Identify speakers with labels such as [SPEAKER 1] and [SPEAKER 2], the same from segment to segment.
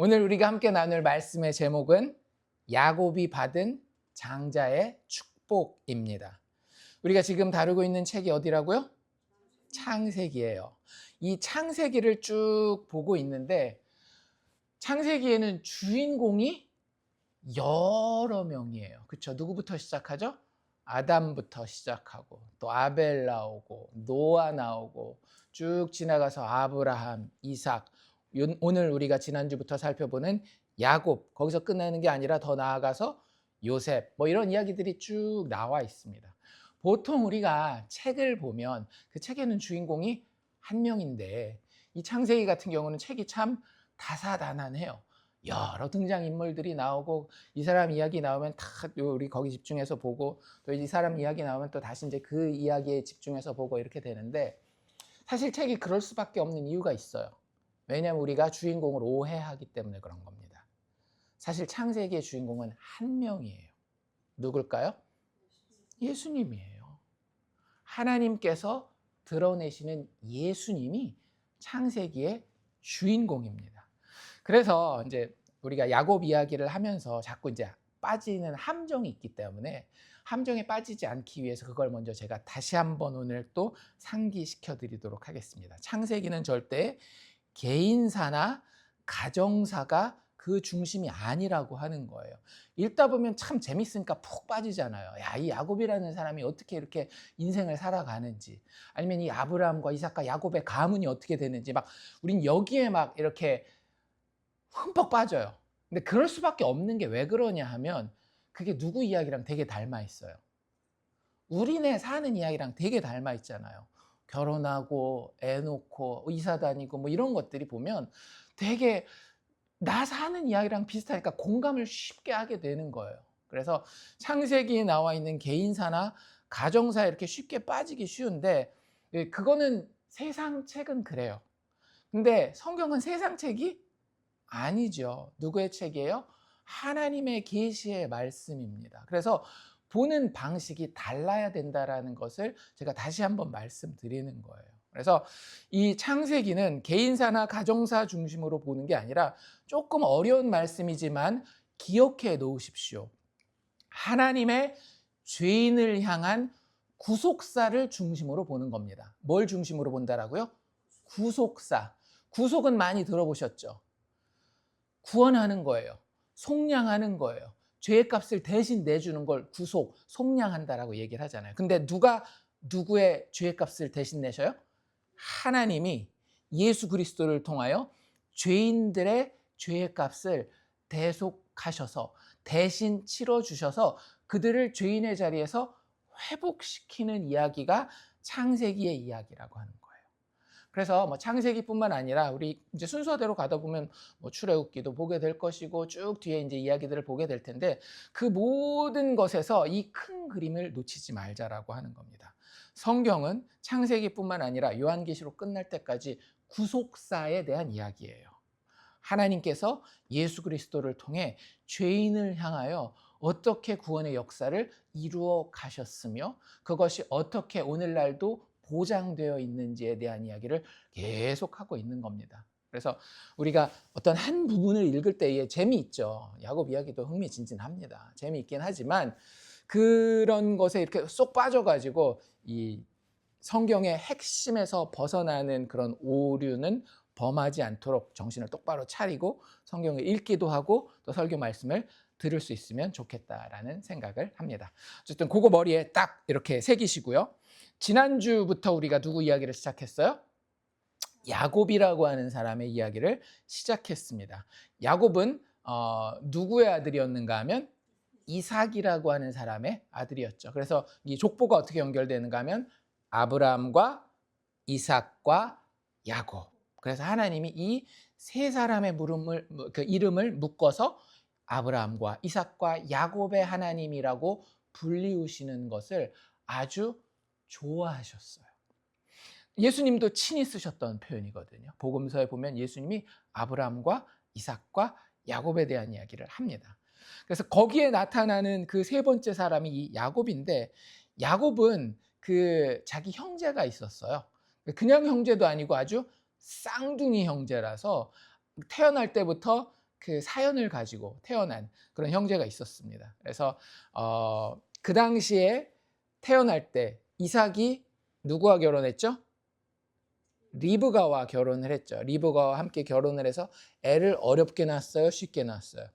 [SPEAKER 1] 오늘 우리가 함께 나눌 말씀의 제목은 야곱이 받은 장자의 축복입니다. 우리가 지금 다루고 있는 책이 어디라고요? 창세기예요. 이 창세기를 쭉 보고 있는데 창세기에는 주인공이 여러 명이에요. 그렇죠? 누구부터 시작하죠? 아담부터 시작하고 또 아벨 나오고 노아 나오고 쭉 지나가서 아브라함, 이삭, 오늘 우리가 지난주부터 살펴보는 야곱, 거기서 끝나는 게 아니라 더 나아가서 요셉, 뭐 이런 이야기들이 쭉 나와 있습니다. 보통 우리가 책을 보면 그 책에는 주인공이 한 명인데 이 창세기 같은 경우는 책이 참 다사다난해요. 여러 등장인물들이 나오고 이 사람 이야기 나오면 다 우리 거기 집중해서 보고 또 이 사람 이야기 나오면 또 다시 이제 그 이야기에 집중해서 보고 이렇게 되는데 사실 책이 그럴 수밖에 없는 이유가 있어요. 왜냐하면 우리가 주인공을 오해하기 때문에 그런 겁니다. 사실 창세기의 주인공은 한 명이에요. 누굴까요? 예수님이에요. 하나님께서 드러내시는 예수님이 창세기의 주인공입니다. 그래서 이제 우리가 야곱 이야기를 하면서 자꾸 이제 빠지는 함정이 있기 때문에 함정에 빠지지 않기 위해서 그걸 먼저 제가 다시 한번 오늘 또 상기시켜 드리도록 하겠습니다. 창세기는 절대 개인사나 가정사가 그 중심이 아니라고 하는 거예요. 읽다 보면 참 재밌으니까 푹 빠지잖아요. 야, 이 야곱이라는 사람이 어떻게 이렇게 인생을 살아가는지, 아니면 이 아브라함과 이삭과 야곱의 가문이 어떻게 되는지, 막 우린 여기에 막 이렇게 흠뻑 빠져요. 근데 그럴 수밖에 없는 게 왜 그러냐 하면 그게 누구 이야기랑 되게 닮아 있어요. 우리네 사는 이야기랑 되게 닮아 있잖아요. 결혼하고 애 놓고 이사 다니고 뭐 이런 것들이 보면 되게 나 사는 이야기랑 비슷하니까 공감을 쉽게 하게 되는 거예요. 그래서 창세기에 나와 있는 개인사나 가정사에 이렇게 쉽게 빠지기 쉬운데 그거는 세상 책은 그래요. 근데 성경은 세상 책이 아니죠. 누구의 책이에요? 하나님의 계시의 말씀입니다. 그래서 보는 방식이 달라야 된다라는 것을 제가 다시 한번 말씀드리는 거예요. 그래서 이 창세기는 개인사나 가정사 중심으로 보는 게 아니라 조금 어려운 말씀이지만 기억해 놓으십시오. 하나님의 죄인을 향한 구속사를 중심으로 보는 겁니다. 뭘 중심으로 본다라고요? 구속사. 구속은 많이 들어보셨죠? 구원하는 거예요. 속량하는 거예요. 죄의 값을 대신 내주는 걸 구속, 속량한다라고 얘기를 하잖아요. 근데 누가 누구의 죄의 값을 대신 내셔요? 하나님이 예수 그리스도를 통하여 죄인들의 죄의 값을 대속하셔서 대신 치러주셔서 그들을 죄인의 자리에서 회복시키는 이야기가 창세기의 이야기라고 하는 거예요. 그래서 뭐 창세기뿐만 아니라 우리 이제 순서대로 가다 보면 뭐 출애굽기도 보게 될 것이고 쭉 뒤에 이제 이야기들을 보게 될 텐데 그 모든 것에서 이 큰 그림을 놓치지 말자라고 하는 겁니다. 성경은 창세기뿐만 아니라 요한계시록 끝날 때까지 구속사에 대한 이야기예요. 하나님께서 예수 그리스도를 통해 죄인을 향하여 어떻게 구원의 역사를 이루어 가셨으며 그것이 어떻게 오늘날도 보장되어 있는지에 대한 이야기를 계속하고 있는 겁니다. 그래서 우리가 어떤 한 부분을 읽을 때에 재미있죠. 야곱 이야기도 흥미진진합니다. 재미있긴 하지만 그런 것에 이렇게 쏙 빠져가지고 이 성경의 핵심에서 벗어나는 그런 오류는 범하지 않도록 정신을 똑바로 차리고 성경을 읽기도 하고 또 설교 말씀을 들을 수 있으면 좋겠다라는 생각을 합니다. 어쨌든 그거 머리에 딱 이렇게 새기시고요. 지난주부터 우리가 누구 이야기를 시작했어요? 야곱이라고 하는 사람의 이야기를 시작했습니다. 야곱은 누구의 아들이었는가 하면 이삭이라고 하는 사람의 아들이었죠. 그래서 이 족보가 어떻게 연결되는가 하면 아브라함과 이삭과 야곱. 그래서 하나님이 이 세 사람의 이름을 묶어서 아브라함과 이삭과 야곱의 하나님이라고 불리우시는 것을 아주 좋아하셨어요. 예수님도 친히 쓰셨던 표현이거든요. 복음서에 보면 예수님이 아브라함과 이삭과 야곱에 대한 이야기를 합니다. 그래서 거기에 나타나는 그 세 번째 사람이 이 야곱인데 야곱은 그 자기 형제가 있었어요. 그냥 형제도 아니고 아주 쌍둥이 형제라서 태어날 때부터 그 사연을 가지고 태어난 그런 형제가 있었습니다. 그래서 그 당시에 태어날 때 이삭이 누구와 결혼했죠? 리브가와 결혼을 했죠. 리브가와 함께 결혼을 해서 애를 어렵게 낳았어요? 쉽게 낳았어요?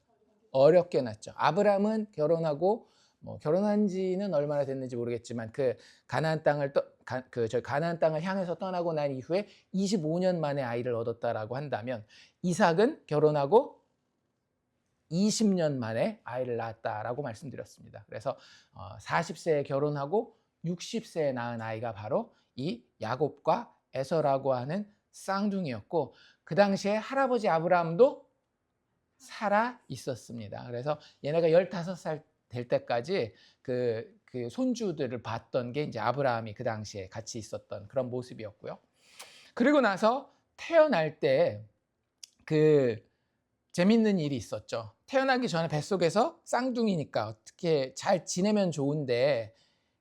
[SPEAKER 1] 어렵게 낳았죠. 아브라함은 결혼하고 결혼한 지는 얼마나 됐는지 모르겠지만 그 가나안 땅을 향해서 떠나고 난 이후에 25년 만에 아이를 얻었다라고 한다면 이삭은 결혼하고 20년 만에 아이를 낳았다라고 말씀드렸습니다. 그래서 40세에 결혼하고 60세에 낳은 아이가 바로 이 야곱과 에서라고 하는 쌍둥이였고, 그 당시에 할아버지 아브라함도 살아 있었습니다. 그래서 얘네가 15살 될 때까지 그 손주들을 봤던 게 이제 아브라함이 그 당시에 같이 있었던 그런 모습이었고요. 그리고 나서 태어날 때 재밌는 일이 있었죠. 태어나기 전에 뱃속에서 쌍둥이니까 어떻게 잘 지내면 좋은데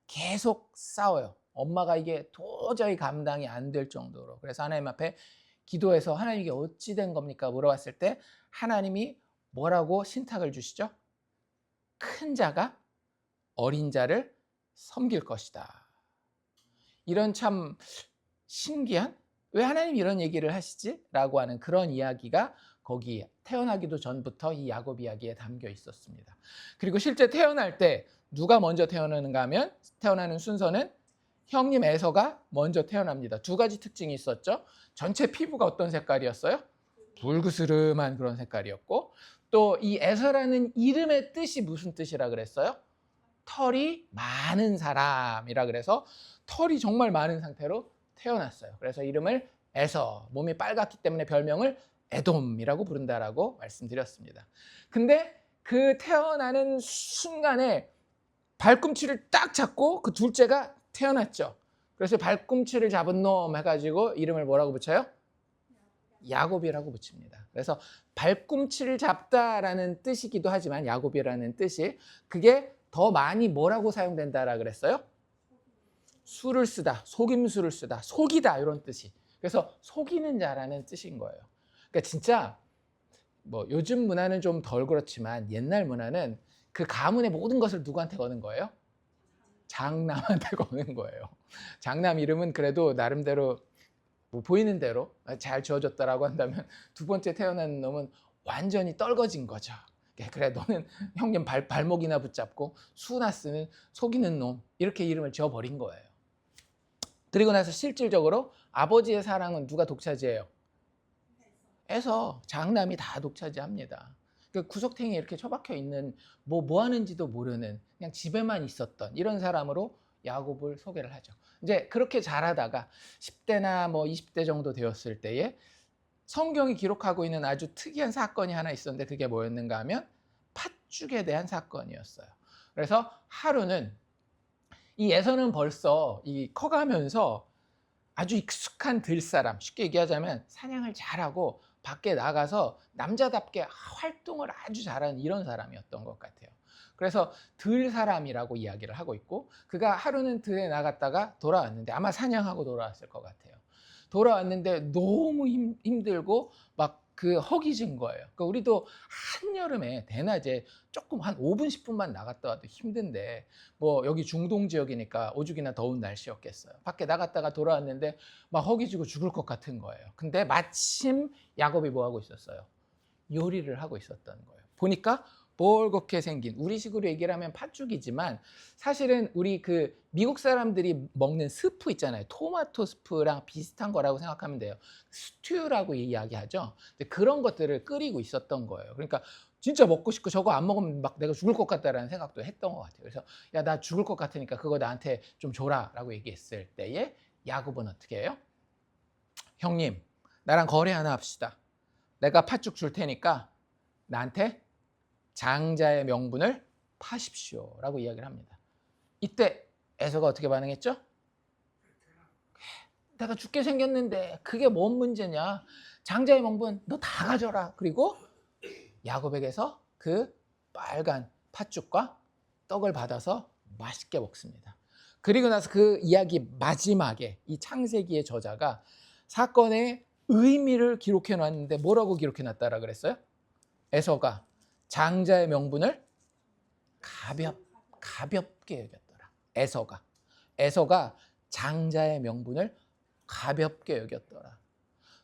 [SPEAKER 1] 계속 싸워요. 엄마가 이게 도저히 감당이 안 될 정도로. 그래서 하나님 앞에 기도해서 하나님 이게 어찌 된 겁니까? 물어봤을 때 하나님이 뭐라고 신탁을 주시죠? 큰 자가 어린 자를 섬길 것이다. 이런 참 신기한, 왜 하나님 이런 얘기를 하시지? 라고 하는 그런 이야기가 거기 태어나기도 전부터 이 야곱 이야기에 담겨 있었습니다. 그리고 실제 태어날 때 누가 먼저 태어나는가 하면 태어나는 순서는 형님 에서가 먼저 태어납니다. 두 가지 특징이 있었죠. 전체 피부가 어떤 색깔이었어요? 붉으스름한 그런 색깔이었고, 또 이 에서라는 이름의 뜻이 무슨 뜻이라 그랬어요? 털이 많은 사람이라 그래서 털이 정말 많은 상태로 태어났어요. 그래서 이름을 에서, 몸이 빨갛기 때문에 별명을 에돔이라고 부른다라고 말씀드렸습니다. 근데 그 태어나는 순간에 발꿈치를 딱 잡고 그 둘째가 태어났죠. 그래서 발꿈치를 잡은 놈 해가지고 이름을 뭐라고 붙여요? 야곱이라고 붙입니다. 그래서 발꿈치를 잡다라는 뜻이기도 하지만 야곱이라는 뜻이 그게 더 많이 뭐라고 사용된다라 그랬어요? 수를 쓰다, 속임수를 쓰다, 속이다 이런 뜻이. 그래서 속이는 자라는 뜻인 거예요. 그러니까 진짜 요즘 문화는 좀 덜 그렇지만 옛날 문화는 그 가문의 모든 것을 누구한테 거는 거예요? 장남한테 거는 거예요. 장남 이름은 그래도 나름대로 보이는 대로 잘 지어줬다라고 한다면 두 번째 태어난 놈은 완전히 떨거진 거죠. 그래 너는 형님 발목이나 붙잡고 수나 쓰는 속이는 놈, 이렇게 이름을 지어버린 거예요. 그리고 나서 실질적으로 아버지의 사랑은 누가 독차지해요? 에서 장남이 다 독차지합니다. 구석탱이에 이렇게 처박혀 있는 뭐 하는지도 모르는 그냥 집에만 있었던 이런 사람으로 야곱을 소개를 하죠. 이제 그렇게 자라다가 10대나 20대 정도 되었을 때에 성경이 기록하고 있는 아주 특이한 사건이 하나 있었는데 그게 뭐였는가 하면 팥죽에 대한 사건이었어요. 그래서 하루는 이 에서는 벌써 커가면서 아주 익숙한 들사람, 쉽게 얘기하자면 사냥을 잘하고 밖에 나가서 남자답게 활동을 아주 잘하는 이런 사람이었던 것 같아요. 그래서 들사람이라고 이야기를 하고 있고, 그가 하루는 들에 나갔다가 돌아왔는데 아마 사냥하고 돌아왔을 것 같아요. 돌아왔는데 너무 힘들고 막 허기진 거예요. 그러니까 우리도 한여름에 대낮에 조금 한 5분 10분만 나갔다 와도 힘든데 여기 중동 지역이니까 오죽이나 더운 날씨였겠어요. 밖에 나갔다가 돌아왔는데 막 허기지고 죽을 것 같은 거예요. 근데 마침 야곱이 뭐 하고 있었어요? 요리를 하고 있었던 거예요. 보니까 볼겋게 생긴, 우리식으로 얘기를 하면 팥죽이지만 사실은 우리 미국 사람들이 먹는 스프 있잖아요. 토마토 스프랑 비슷한 거라고 생각하면 돼요. 스튜라고 이야기하죠. 그런 것들을 끓이고 있었던 거예요. 그러니까 진짜 먹고 싶고 저거 안 먹으면 막 내가 죽을 것 같다라는 생각도 했던 것 같아요. 그래서 야, 나 죽을 것 같으니까 그거 나한테 좀 줘라라고 얘기했을 때에 야곱은 어떻게 해요? 형님, 나랑 거래 하나 합시다. 내가 팥죽 줄 테니까 나한테 장자의 명분을 파십시오 라고 이야기를 합니다. 이때 에서가 어떻게 반응했죠? 내가 죽게 생겼는데 그게 뭔 문제냐, 장자의 명분 너 다 가져라. 그리고 야곱에게서 그 빨간 팥죽과 떡을 받아서 맛있게 먹습니다. 그리고 나서 그 이야기 마지막에 이 창세기의 저자가 사건의 의미를 기록해 놨는데 뭐라고 기록해 놨다라 그랬어요? 에서가 장자의 명분을 가볍게 여겼더라. 에서가 장자의 명분을 가볍게 여겼더라.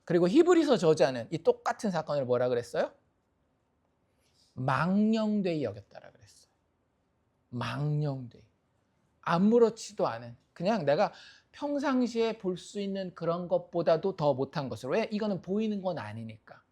[SPEAKER 1] 그리고 히브리서 저자는 이 똑같은 사건을 뭐라 그랬어요? 망령되이 여겼다라 그랬어요. 망령되이. 아무렇지도 않은, 그냥 내가 평상시에 볼 수 있는 그런 것보다도 더 못한 것으로. 왜? 이거는 보이는 건 아니니까.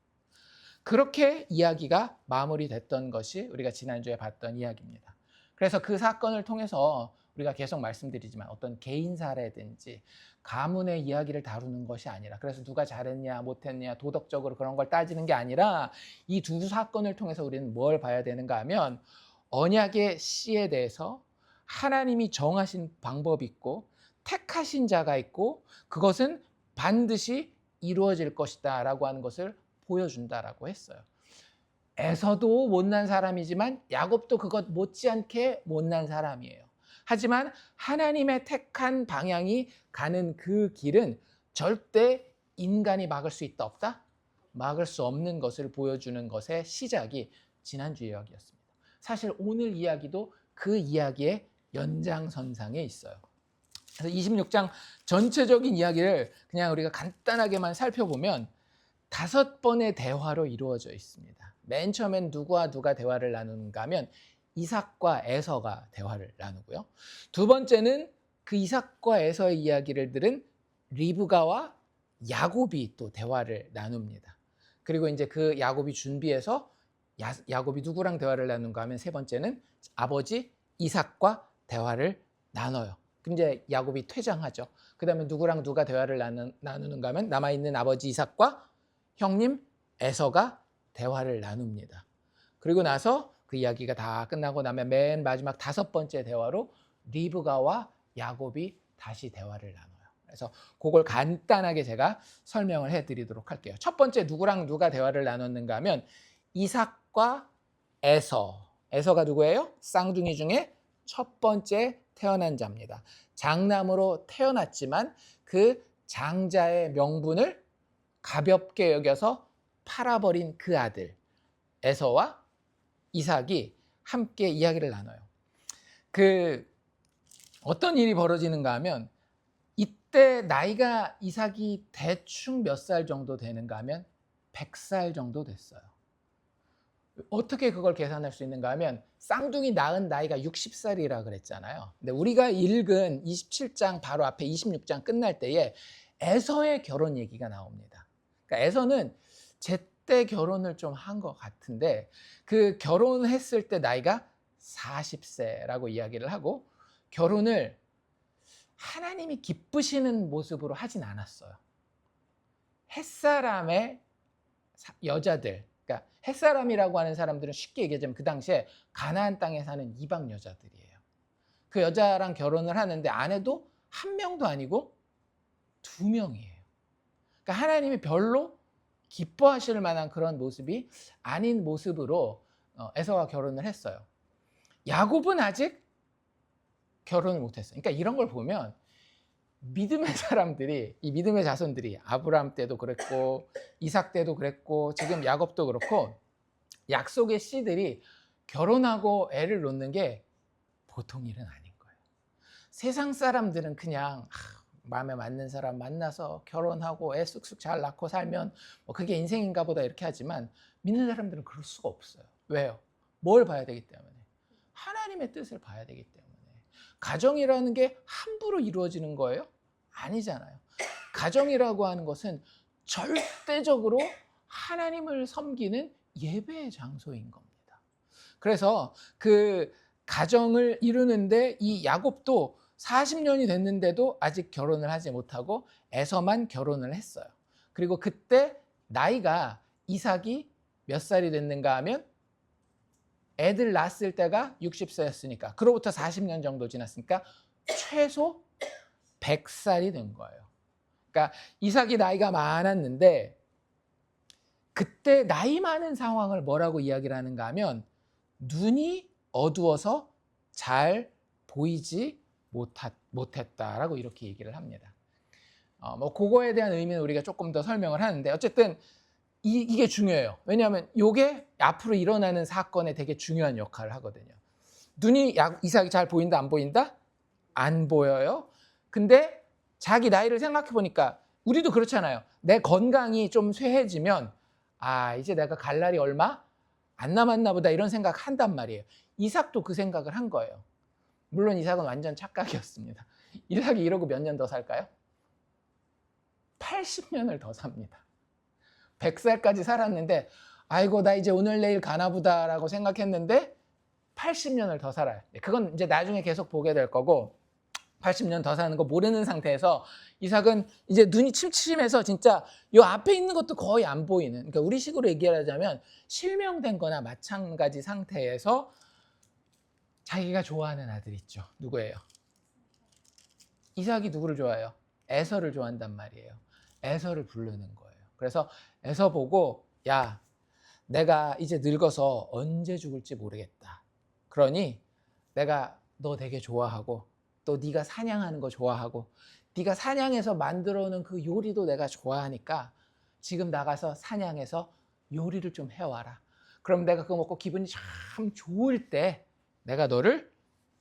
[SPEAKER 1] 그렇게 이야기가 마무리됐던 것이 우리가 지난주에 봤던 이야기입니다. 그래서 그 사건을 통해서 우리가 계속 말씀드리지만 어떤 개인 사례든지 가문의 이야기를 다루는 것이 아니라, 그래서 누가 잘했냐 못했냐 도덕적으로 그런 걸 따지는 게 아니라, 이 두 사건을 통해서 우리는 뭘 봐야 되는가 하면, 언약의 씨에 대해서 하나님이 정하신 방법이 있고 택하신 자가 있고 그것은 반드시 이루어질 것이다 라고 하는 것을 보여준다라고 했어요. 에서도 못난 사람이지만 야곱도 그것 못지않게 못난 사람이에요. 하지만 하나님의 택한 방향이 가는 그 길은 절대 인간이 막을 수 있다 없다? 막을 수 없는 것을 보여주는 것의 시작이 지난주 이야기였습니다. 사실 오늘 이야기도 그 이야기의 연장선상에 있어요. 그래서 26장 전체적인 이야기를 그냥 우리가 간단하게만 살펴보면 5번의 대화로 이루어져 있습니다. 맨 처음엔 누구와 누가 대화를 나누는가 하면 이삭과 에서가 대화를 나누고요. 두 번째는 그 이삭과 에서의 이야기를 들은 리브가와 야곱이 또 대화를 나눕니다. 그리고 이제 그 야곱이 준비해서 야곱이 누구랑 대화를 나누는가 하면 세 번째는 아버지 이삭과 대화를 나눠요. 그럼 이제 야곱이 퇴장하죠. 그 다음에 누구랑 누가 대화를 나누는가 하면 남아있는 아버지 이삭과 형님 에서가 대화를 나눕니다. 그리고 나서 그 이야기가 다 끝나고 나면 맨 마지막 5번째 대화로 리브가와 야곱이 다시 대화를 나눠요. 그래서 그걸 간단하게 제가 설명을 해드리도록 할게요. 첫 번째 누구랑 누가 대화를 나눴는가 하면 이삭과 에서가 누구예요? 쌍둥이 중에 첫 번째 태어난 자입니다. 장남으로 태어났지만 그 장자의 명분을 가볍게 여겨서 팔아버린 그 아들 에서와 이삭이 함께 이야기를 나눠요. 어떤 일이 벌어지는가 하면, 이때 나이가 이삭이 대충 몇 살 정도 되는가 하면 100살 정도 됐어요. 어떻게 그걸 계산할 수 있는가 하면, 쌍둥이 낳은 나이가 60살이라 그랬잖아요. 근데 우리가 읽은 27장 바로 앞에 26장 끝날 때에 에서의 결혼 얘기가 나옵니다. 그러니까 에서는 제때 결혼을 좀 한 것 같은데, 그 결혼했을 때 나이가 40세라고 이야기를 하고, 결혼을 하나님이 기쁘시는 모습으로 하진 않았어요. 햇사람의 여자들, 그러니까 햇사람이라고 하는 사람들은 쉽게 얘기하자면 그 당시에 가나안 땅에 사는 이방 여자들이에요. 그 여자랑 결혼을 하는데 아내도 한 명도 아니고 2명이에요. 그러니까 하나님이 별로 기뻐하실 만한 그런 모습이 아닌 모습으로 에서와 결혼을 했어요. 야곱은 아직 결혼을 못했어요. 그러니까 이런 걸 보면 믿음의 사람들이, 이 믿음의 자손들이 아브라함 때도 그랬고 이삭 때도 그랬고 지금 야곱도 그렇고, 약속의 씨들이 결혼하고 애를 놓는 게 보통 일은 아닌 거예요. 세상 사람들은 그냥 마음에 맞는 사람 만나서 결혼하고 애 쑥쑥 잘 낳고 살면 뭐 그게 인생인가 보다 이렇게 하지만, 믿는 사람들은 그럴 수가 없어요. 왜요? 뭘 봐야 되기 때문에? 하나님의 뜻을 봐야 되기 때문에. 가정이라는 게 함부로 이루어지는 거예요? 아니잖아요. 가정이라고 하는 것은 절대적으로 하나님을 섬기는 예배의 장소인 겁니다. 그래서 그 가정을 이루는데 이 야곱도 40년이 됐는데도 아직 결혼을 하지 못하고 에서만 결혼을 했어요. 그리고 그때 나이가 이삭이 몇 살이 됐는가 하면 애들 낳았을 때가 60세였으니까 그로부터 40년 정도 지났으니까 최소 100살이 된 거예요. 그러니까 이삭이 나이가 많았는데, 그때 나이 많은 상황을 뭐라고 이야기를 하는가 하면 눈이 어두워서 잘 보이지 못했다라고 이렇게 얘기를 합니다. 뭐 그거에 대한 의미는 우리가 조금 더 설명을 하는데, 어쨌든 이게 중요해요. 왜냐하면 이게 앞으로 일어나는 사건에 되게 중요한 역할을 하거든요. 눈이 이삭이 잘 보인다, 안 보인다? 안 보여요. 근데 자기 나이를 생각해 보니까 우리도 그렇잖아요. 내 건강이 좀 쇠해지면 이제 내가 갈 날이 얼마 안 남았나 보다 이런 생각 한단 말이에요. 이삭도 그 생각을 한 거예요. 물론 이삭은 완전 착각이었습니다. 이삭이 이러고 몇 년 더 살까요? 80년을 더 삽니다. 100살까지 살았는데 아이고 나 이제 오늘 내일 가나 보다라고 생각했는데 80년을 더 살아요. 그건 이제 나중에 계속 보게 될 거고 80년 더 사는 거 모르는 상태에서 이삭은 이제 눈이 침침해서 진짜 요 앞에 있는 것도 거의 안 보이는, 그러니까 우리 식으로 얘기하자면 실명된 거나 마찬가지 상태에서 자기가 좋아하는 아들 있죠. 누구예요? 이삭이 누구를 좋아해요? 에서를 좋아한단 말이에요. 에서를 부르는 거예요. 그래서 에서 보고 야, 내가 이제 늙어서 언제 죽을지 모르겠다. 그러니 내가 너 되게 좋아하고 또 네가 사냥하는 거 좋아하고 네가 사냥해서 만들어오는 그 요리도 내가 좋아하니까 지금 나가서 사냥해서 요리를 좀 해와라. 그럼 내가 그거 먹고 기분이 참 좋을 때 내가 너를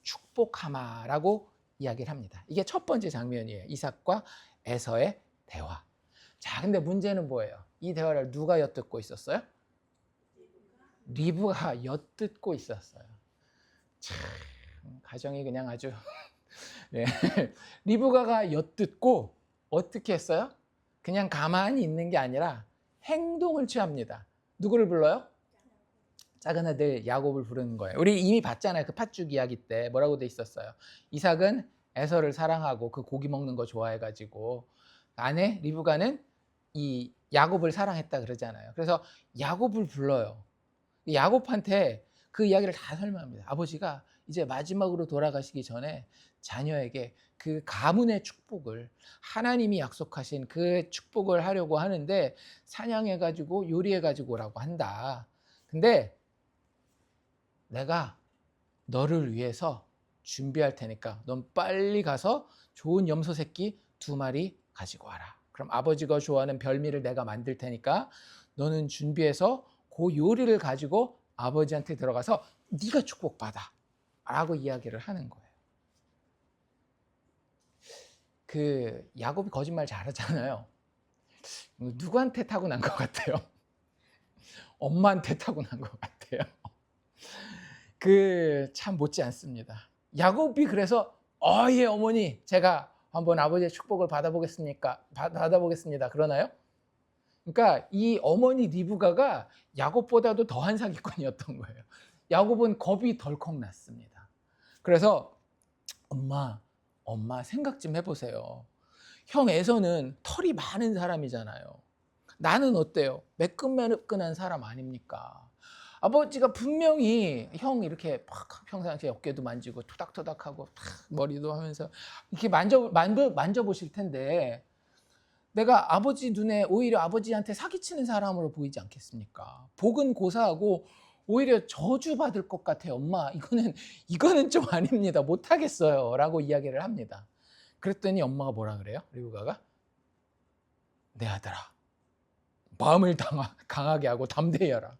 [SPEAKER 1] 축복하마라고 이야기를 합니다. 이게 첫 번째 장면이에요. 이삭과 에서의 대화. 자, 근데 문제는 뭐예요? 이 대화를 누가 엿듣고 있었어요? 리브가 엿듣고 있었어요. 참, 가정이 그냥 아주 네. 리브가가 엿듣고 어떻게 했어요? 그냥 가만히 있는 게 아니라 행동을 취합니다. 누구를 불러요? 작은 아들 야곱을 부르는 거예요. 우리 이미 봤잖아요. 그 팥죽 이야기 때 뭐라고 돼 있었어요? 이삭은 에서를 사랑하고 그 고기 먹는 거 좋아해가지고 아내 리브가는 이 야곱을 사랑했다 그러잖아요. 그래서 야곱을 불러요. 야곱한테 그 이야기를 다 설명합니다. 아버지가 이제 마지막으로 돌아가시기 전에 자녀에게 그 가문의 축복을, 하나님이 약속하신 그 축복을 하려고 하는데 사냥해가지고 요리해가지고 오라고 한다. 근데 내가 너를 위해서 준비할 테니까 넌 빨리 가서 좋은 염소 새끼 2마리 가지고 와라. 그럼 아버지가 좋아하는 별미를 내가 만들 테니까 너는 준비해서 그 요리를 가지고 아버지한테 들어가서 네가 축복받아 라고 이야기를 하는 거예요. 그 야곱이 거짓말 잘하잖아요. 누구한테 타고난 것 같아요? 엄마한테 타고난 것 같아요. 그 참 못지 않습니다. 야곱이 그래서 예 어머니 제가 한번 아버지의 축복을 받아보겠습니다. 그러나요? 그러니까 이 어머니 리브가가 야곱보다도 더한 사기꾼이었던 거예요. 야곱은 겁이 덜컥 났습니다. 그래서 엄마 생각 좀 해보세요. 형 에서는 털이 많은 사람이잖아요. 나는 어때요? 매끈매끈한 사람 아닙니까? 아버지가 분명히 형 이렇게 팍 평상시에 어깨도 만지고 토닥토닥하고 머리도 하면서 이렇게 만져보실 텐데 내가 아버지 눈에 오히려 아버지한테 사기치는 사람으로 보이지 않겠습니까? 복은 고사하고 오히려 저주받을 것 같아요. 엄마 이거는 좀 아닙니다. 못하겠어요 라고 이야기를 합니다. 그랬더니 엄마가 뭐라 그래요? 리브가가 내 아들아 마음을 강하게 하고 담대히 하라.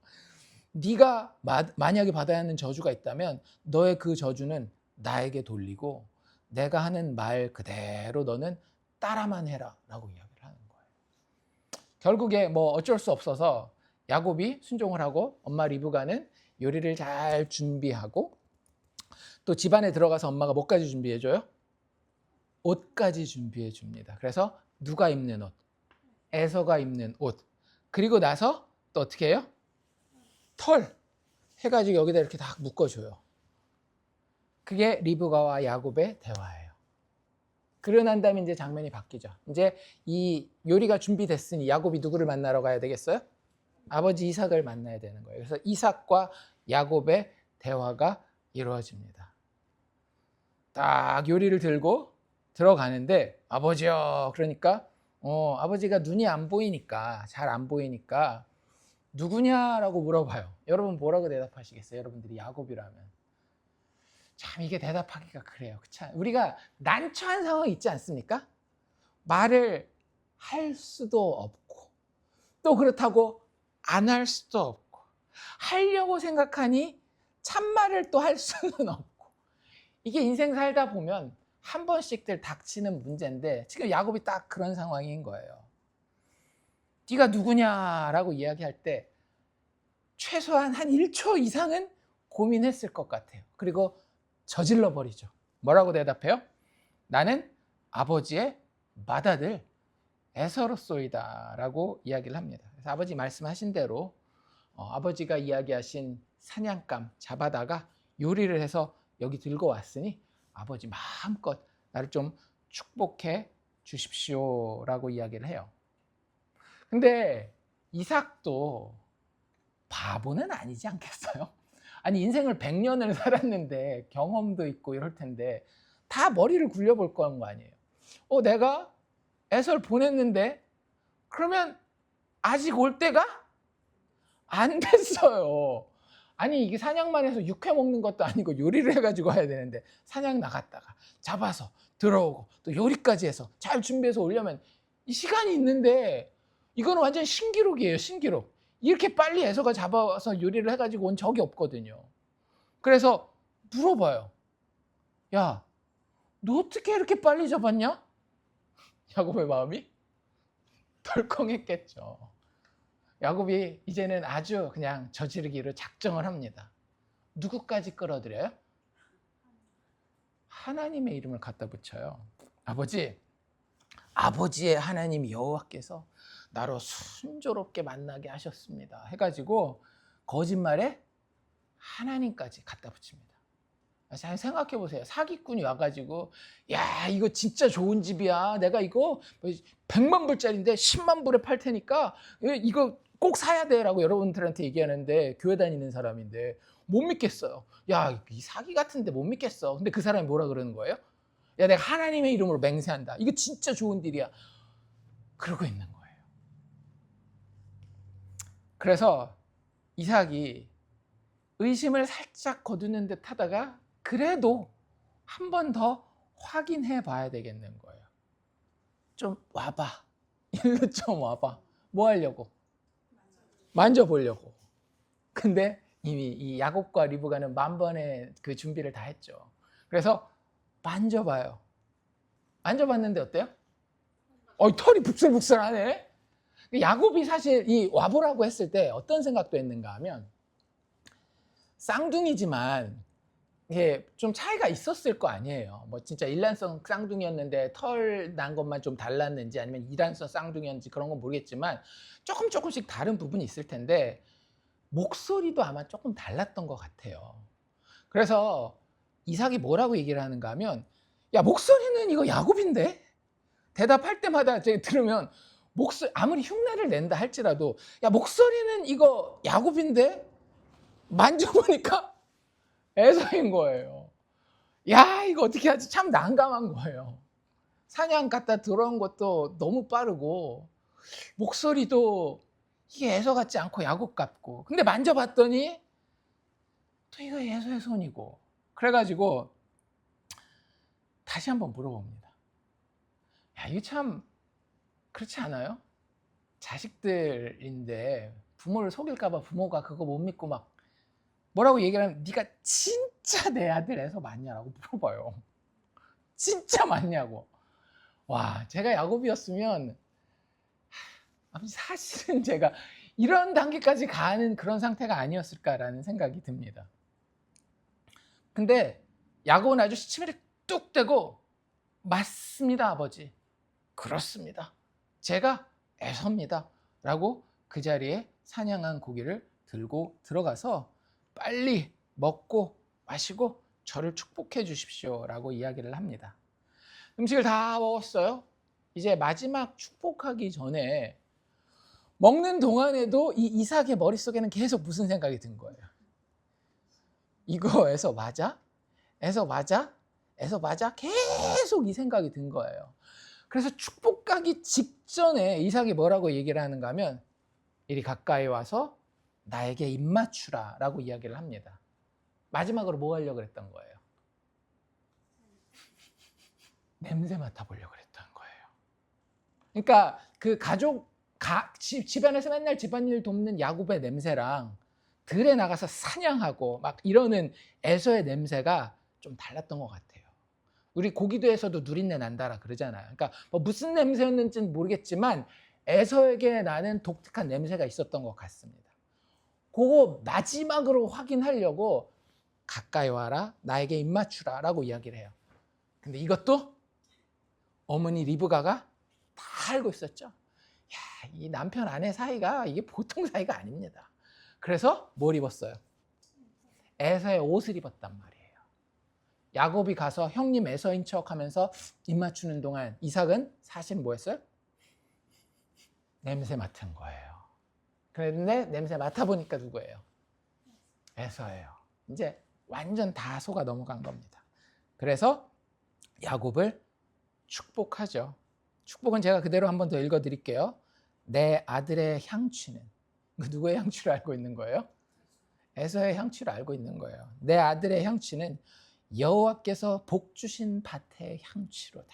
[SPEAKER 1] 네가 만약에 받아야 하는 저주가 있다면 너의 그 저주는 나에게 돌리고 내가 하는 말 그대로 너는 따라만 해라 라고 이야기를 하는 거예요. 결국에 뭐 어쩔 수 없어서 야곱이 순종을 하고 엄마 리브가는 요리를 잘 준비하고 또 집안에 들어가서 엄마가 뭐까지 준비해줘요? 옷까지 준비해 줍니다. 그래서 누가 입는 옷? 에서가 입는 옷. 그리고 나서 또 어떻게 해요? 털 해가지고 여기다 이렇게 다 묶어줘요. 그게 리브가와 야곱의 대화예요. 그러고 난 다음에 이제 장면이 바뀌죠. 이제 이 요리가 준비됐으니 야곱이 누구를 만나러 가야 되겠어요? 아버지 이삭을 만나야 되는 거예요. 그래서 이삭과 야곱의 대화가 이루어집니다. 딱 요리를 들고 들어가는데 아버지요. 그러니까 아버지가 눈이 안 보이니까 잘 안 보이니까 누구냐라고 물어봐요. 여러분 뭐라고 대답하시겠어요? 여러분들이 야곱이라면. 참 이게 대답하기가 그래요. 그쵸? 우리가 난처한 상황이 있지 않습니까? 말을 할 수도 없고 또 그렇다고 안 할 수도 없고, 하려고 생각하니 참말을 또 할 수는 없고, 이게 인생 살다 보면 한 번씩들 닥치는 문제인데 지금 야곱이 딱 그런 상황인 거예요. 네가 누구냐라고 이야기할 때 최소한 한 1초 이상은 고민했을 것 같아요. 그리고 저질러 버리죠. 뭐라고 대답해요? 나는 아버지의 맏아들 에서로소이다 라고 이야기를 합니다. 그래서 아버지 말씀하신 대로 아버지가 이야기하신 사냥감 잡아다가 요리를 해서 여기 들고 왔으니 아버지 마음껏 나를 좀 축복해 주십시오 라고 이야기를 해요. 근데 이삭도 바보는 아니지 않겠어요? 아니 인생을 100년을 살았는데 경험도 있고 이럴 텐데 다 머리를 굴려볼 거 아니에요. 내가 에서를 보냈는데 그러면 아직 올 때가 안 됐어요. 아니 이게 사냥만 해서 육회 먹는 것도 아니고 요리를 해가지고 와야 되는데 사냥 나갔다가 잡아서 들어오고 또 요리까지 해서 잘 준비해서 오려면 이 시간이 있는데 이거는 완전 신기록이에요. 신기록. 이렇게 빨리 에서가 잡아서 요리를 해가지고 온 적이 없거든요. 그래서 물어봐요. 야, 너 어떻게 이렇게 빨리 잡았냐? 야곱의 마음이 덜컹했겠죠. 야곱이 이제는 아주 그냥 저지르기로 작정을 합니다. 누구까지 끌어들여요? 하나님의 이름을 갖다 붙여요. 아버지의 하나님 여호와께서 나로 순조롭게 만나게 하셨습니다. 해가지고 거짓말에 하나님까지 갖다 붙입니다. 잘 생각해 보세요. 사기꾼이 와가지고 야 이거 진짜 좋은 집이야. 내가 이거 100만 불짜리인데 10만 불에 팔 테니까 이거 꼭 사야 돼 라고 여러분들한테 얘기하는데 교회 다니는 사람인데 못 믿겠어요. 야 이 사기 같은데 못 믿겠어. 근데 그 사람이 뭐라 그러는 거예요? 야 내가 하나님의 이름으로 맹세한다. 이거 진짜 좋은 딜이야. 그러고 있는 거예요. 그래서 이삭이 의심을 살짝 거두는 듯 하다가 그래도 한 번 더 확인해 봐야 되겠는 거예요. 좀 와봐. 일로 좀 와봐. 뭐 하려고? 만져보려고. 근데 이미 이 야곱과 리브가는 만번의 그 준비를 다 했죠. 그래서 만져봐요. 만져봤는데 어때요? 털이 북슬북슬하네. 야곱이 사실 이 와보라고 했을 때 어떤 생각도 했는가 하면 쌍둥이지만 이게 좀 차이가 있었을 거 아니에요. 뭐 진짜 일란성 쌍둥이였는데 털 난 것만 좀 달랐는지 아니면 이란성 쌍둥이였는지 그런 건 모르겠지만 조금씩 다른 부분이 있을 텐데 목소리도 아마 조금 달랐던 것 같아요. 그래서 이삭이 뭐라고 얘기를 하는가 하면 야 목소리는 이거 야곱인데? 대답할 때마다 제가 들으면 아무리 흉내를 낸다 할지라도 야 목소리는 이거 야곱인데? 만져보니까 에서인 거예요. 야 이거 어떻게 하지? 참 난감한 거예요. 사냥 갔다 들어온 것도 너무 빠르고 목소리도 이게 에서 같지 않고 야곱 같고 근데 만져봤더니 또 이거 에서의 손이고 그래가지고 다시 한번 물어봅니다. 야 이거 참 그렇지 않아요? 자식들인데 부모를 속일까 봐 부모가 그거 못 믿고 막 뭐라고 얘기를 하면 네가 진짜 내 아들 에서 맞냐라고 물어봐요. 진짜 맞냐고. 와 제가 야곱이었으면 사실은 제가 이런 단계까지 가는 그런 상태가 아니었을까라는 생각이 듭니다. 근데 야곱은 아주 시치미를 뚝 떼고 맞습니다 아버지. 그렇습니다. 제가 에서입니다 라고 그 자리에 사냥한 고기를 들고 들어가서 빨리 먹고 마시고 저를 축복해 주십시오 라고 이야기를 합니다. 음식을 다 먹었어요. 이제 마지막 축복하기 전에 먹는 동안에도 이 이삭의 머릿속에는 계속 무슨 생각이 든 거예요? 이거 에서 맞아? 에서 맞아? 에서 맞아? 계속 이 생각이 든 거예요. 그래서 축복하기 직전에 이삭이 뭐라고 얘기를 하는가 하면 이리 가까이 와서 나에게 입맞추라 라고 이야기를 합니다. 마지막으로 뭐 하려고 그랬던 거예요? 냄새 맡아보려고 그랬던 거예요. 그러니까 그 가족 집안에서 맨날 집안일 돕는 야곱의 냄새랑 들에 나가서 사냥하고 막 이러는 에서의 냄새가 좀 달랐던 것 같아요. 우리 고기도에서도 누린내 난다라 그러잖아요. 그러니까 뭐 무슨 냄새였는지는 모르겠지만 에서에게 나는 독특한 냄새가 있었던 것 같습니다. 그거 마지막으로 확인하려고 가까이 와라, 나에게 입맞추라 라고 이야기를 해요. 근데 이것도 어머니 리브가가 다 알고 있었죠. 야, 이 남편 아내 사이가 이게 보통 사이가 아닙니다. 그래서 뭘 입었어요? 에서의 옷을 입었단 말이에요. 야곱이 가서 형님 에서인 척하면서 입 맞추는 동안 이삭은 사실 뭐 했어요? 냄새 맡은 거예요. 그런데 냄새 맡아보니까 누구예요? 에서예요. 이제 완전 다 속아 넘어간 겁니다. 그래서 야곱을 축복하죠. 축복은 제가 그대로 한 번 더 읽어드릴게요. 내 아들의 향취는, 누구의 향취를 알고 있는 거예요? 에서의 향취를 알고 있는 거예요. 내 아들의 향취는 여호와께서 복 주신 밭의 향취로다.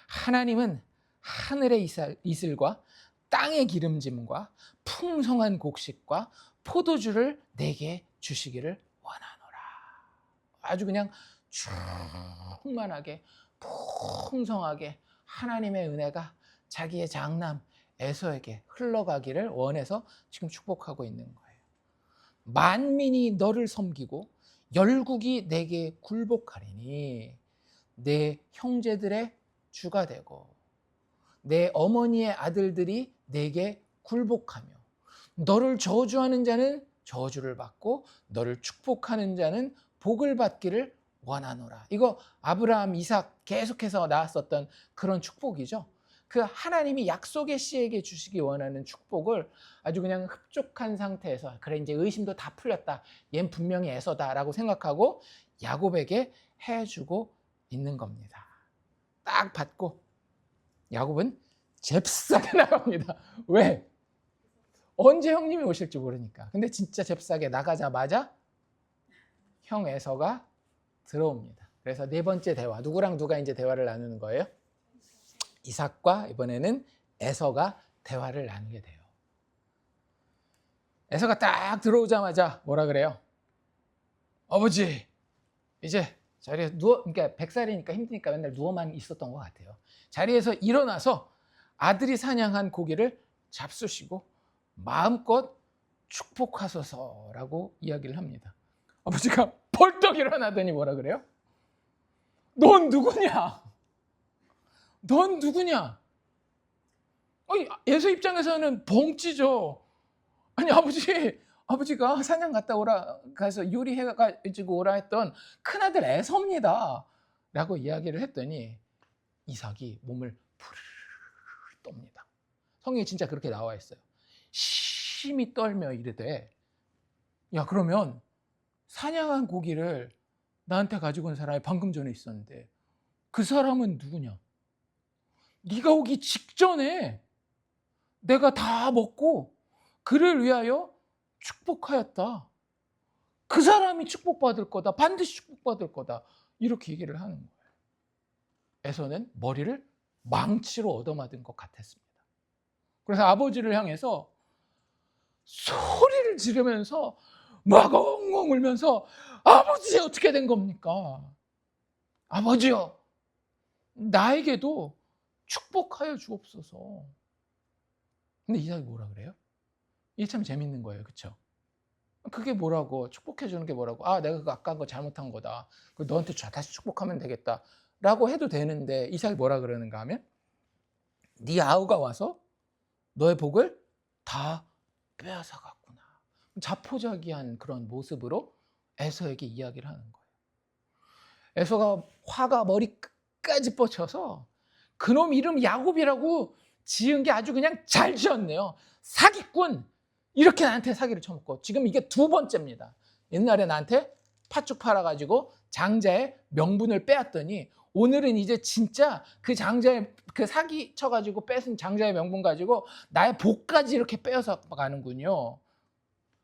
[SPEAKER 1] 하나님은 하늘의 이슬과 땅의 기름짐과 풍성한 곡식과 포도주를 내게 주시기를 원하노라. 아주 그냥 충만하게 풍성하게 하나님의 은혜가 자기의 장남 에서에게 흘러가기를 원해서 지금 축복하고 있는 거예요. 만민이 너를 섬기고 열국이 내게 굴복하리니 내 형제들의 주가 되고 내 어머니의 아들들이 내게 굴복하며 너를 저주하는 자는 저주를 받고 너를 축복하는 자는 복을 받기를 원하노라. 이거 아브라함, 이삭 계속해서 나왔었던 그런 축복이죠. 그 하나님이 약속의 씨에게 주시기 원하는 축복을 아주 그냥 흡족한 상태에서 그래 이제 의심도 다 풀렸다. 얜 분명히 에서다라고 생각하고 야곱에게 해주고 있는 겁니다. 딱 받고 야곱은 잽싸게 나갑니다. 왜? 언제 형님이 오실지 모르니까. 근데 진짜 잽싸게 나가자마자 형 에서가 들어옵니다. 그래서 네 번째 대화, 누구랑 누가 이제 대화를 나누는 거예요? 이삭과 이번에는 에서가 대화를 나누게 돼요. 에서가 딱 들어오자마자 뭐라 그래요? 아버지, 이제 자리에 그러니까 100살이니까 힘드니까 맨날 누워만 있었던 것 같아요. 자리에서 일어나서 아들이 사냥한 고기를 잡수시고 마음껏 축복하소서라고 이야기를 합니다. 아버지가 벌떡 일어나더니 뭐라 그래요? 넌 누구냐? 넌 누구냐? 에서 입장에서는 벙찌죠. 아니 아버지가 사냥 갔다 오라 가서 요리해가지고 오라 했던 큰아들 에서입니다 라고 이야기를 했더니 이삭이 몸을 부르르 떱니다. 성경에 진짜 그렇게 나와 있어요. 심히 떨며 이르되 야 그러면 사냥한 고기를 나한테 가지고 온 사람이 방금 전에 있었는데 그 사람은 누구냐? 네가 오기 직전에 내가 다 먹고 그를 위하여 축복하였다. 그 사람이 축복받을 거다. 반드시 축복받을 거다. 이렇게 얘기를 하는 거예요. 에서는 머리를 망치로 얻어맞은 것 같았습니다. 그래서 아버지를 향해서 소리를 지르면서 막 엉엉 울면서 아버지 어떻게 된 겁니까? 아버지요 나에게도 축복하여 주옵소서. 근데 이삭이 뭐라 그래요? 이게 참 재밌는 거예요. 그렇죠? 그게 뭐라고 축복해 주는 게 뭐라고 내가 그거 아까 거 잘못한 거다. 너한테 다시 축복하면 되겠다 라고 해도 되는데 이삭이 뭐라 그러는가 하면 네 아우가 와서 너의 복을 다 빼앗아 갔구나. 자포자기한 그런 모습으로 에서에게 이야기를 하는 거예요. 에서가 화가 머리 끝까지 뻗쳐서 그놈 이름 야곱이라고 지은 게 아주 그냥 잘 지었네요. 사기꾼. 이렇게 나한테 사기를 쳐먹고 지금 이게 두 번째입니다. 옛날에 나한테 팥죽 팔아가지고 장자의 명분을 빼앗더니 오늘은 이제 진짜 그 장자의 그 사기 쳐가지고 뺏은 장자의 명분 가지고 나의 복까지 이렇게 빼앗아 가는군요.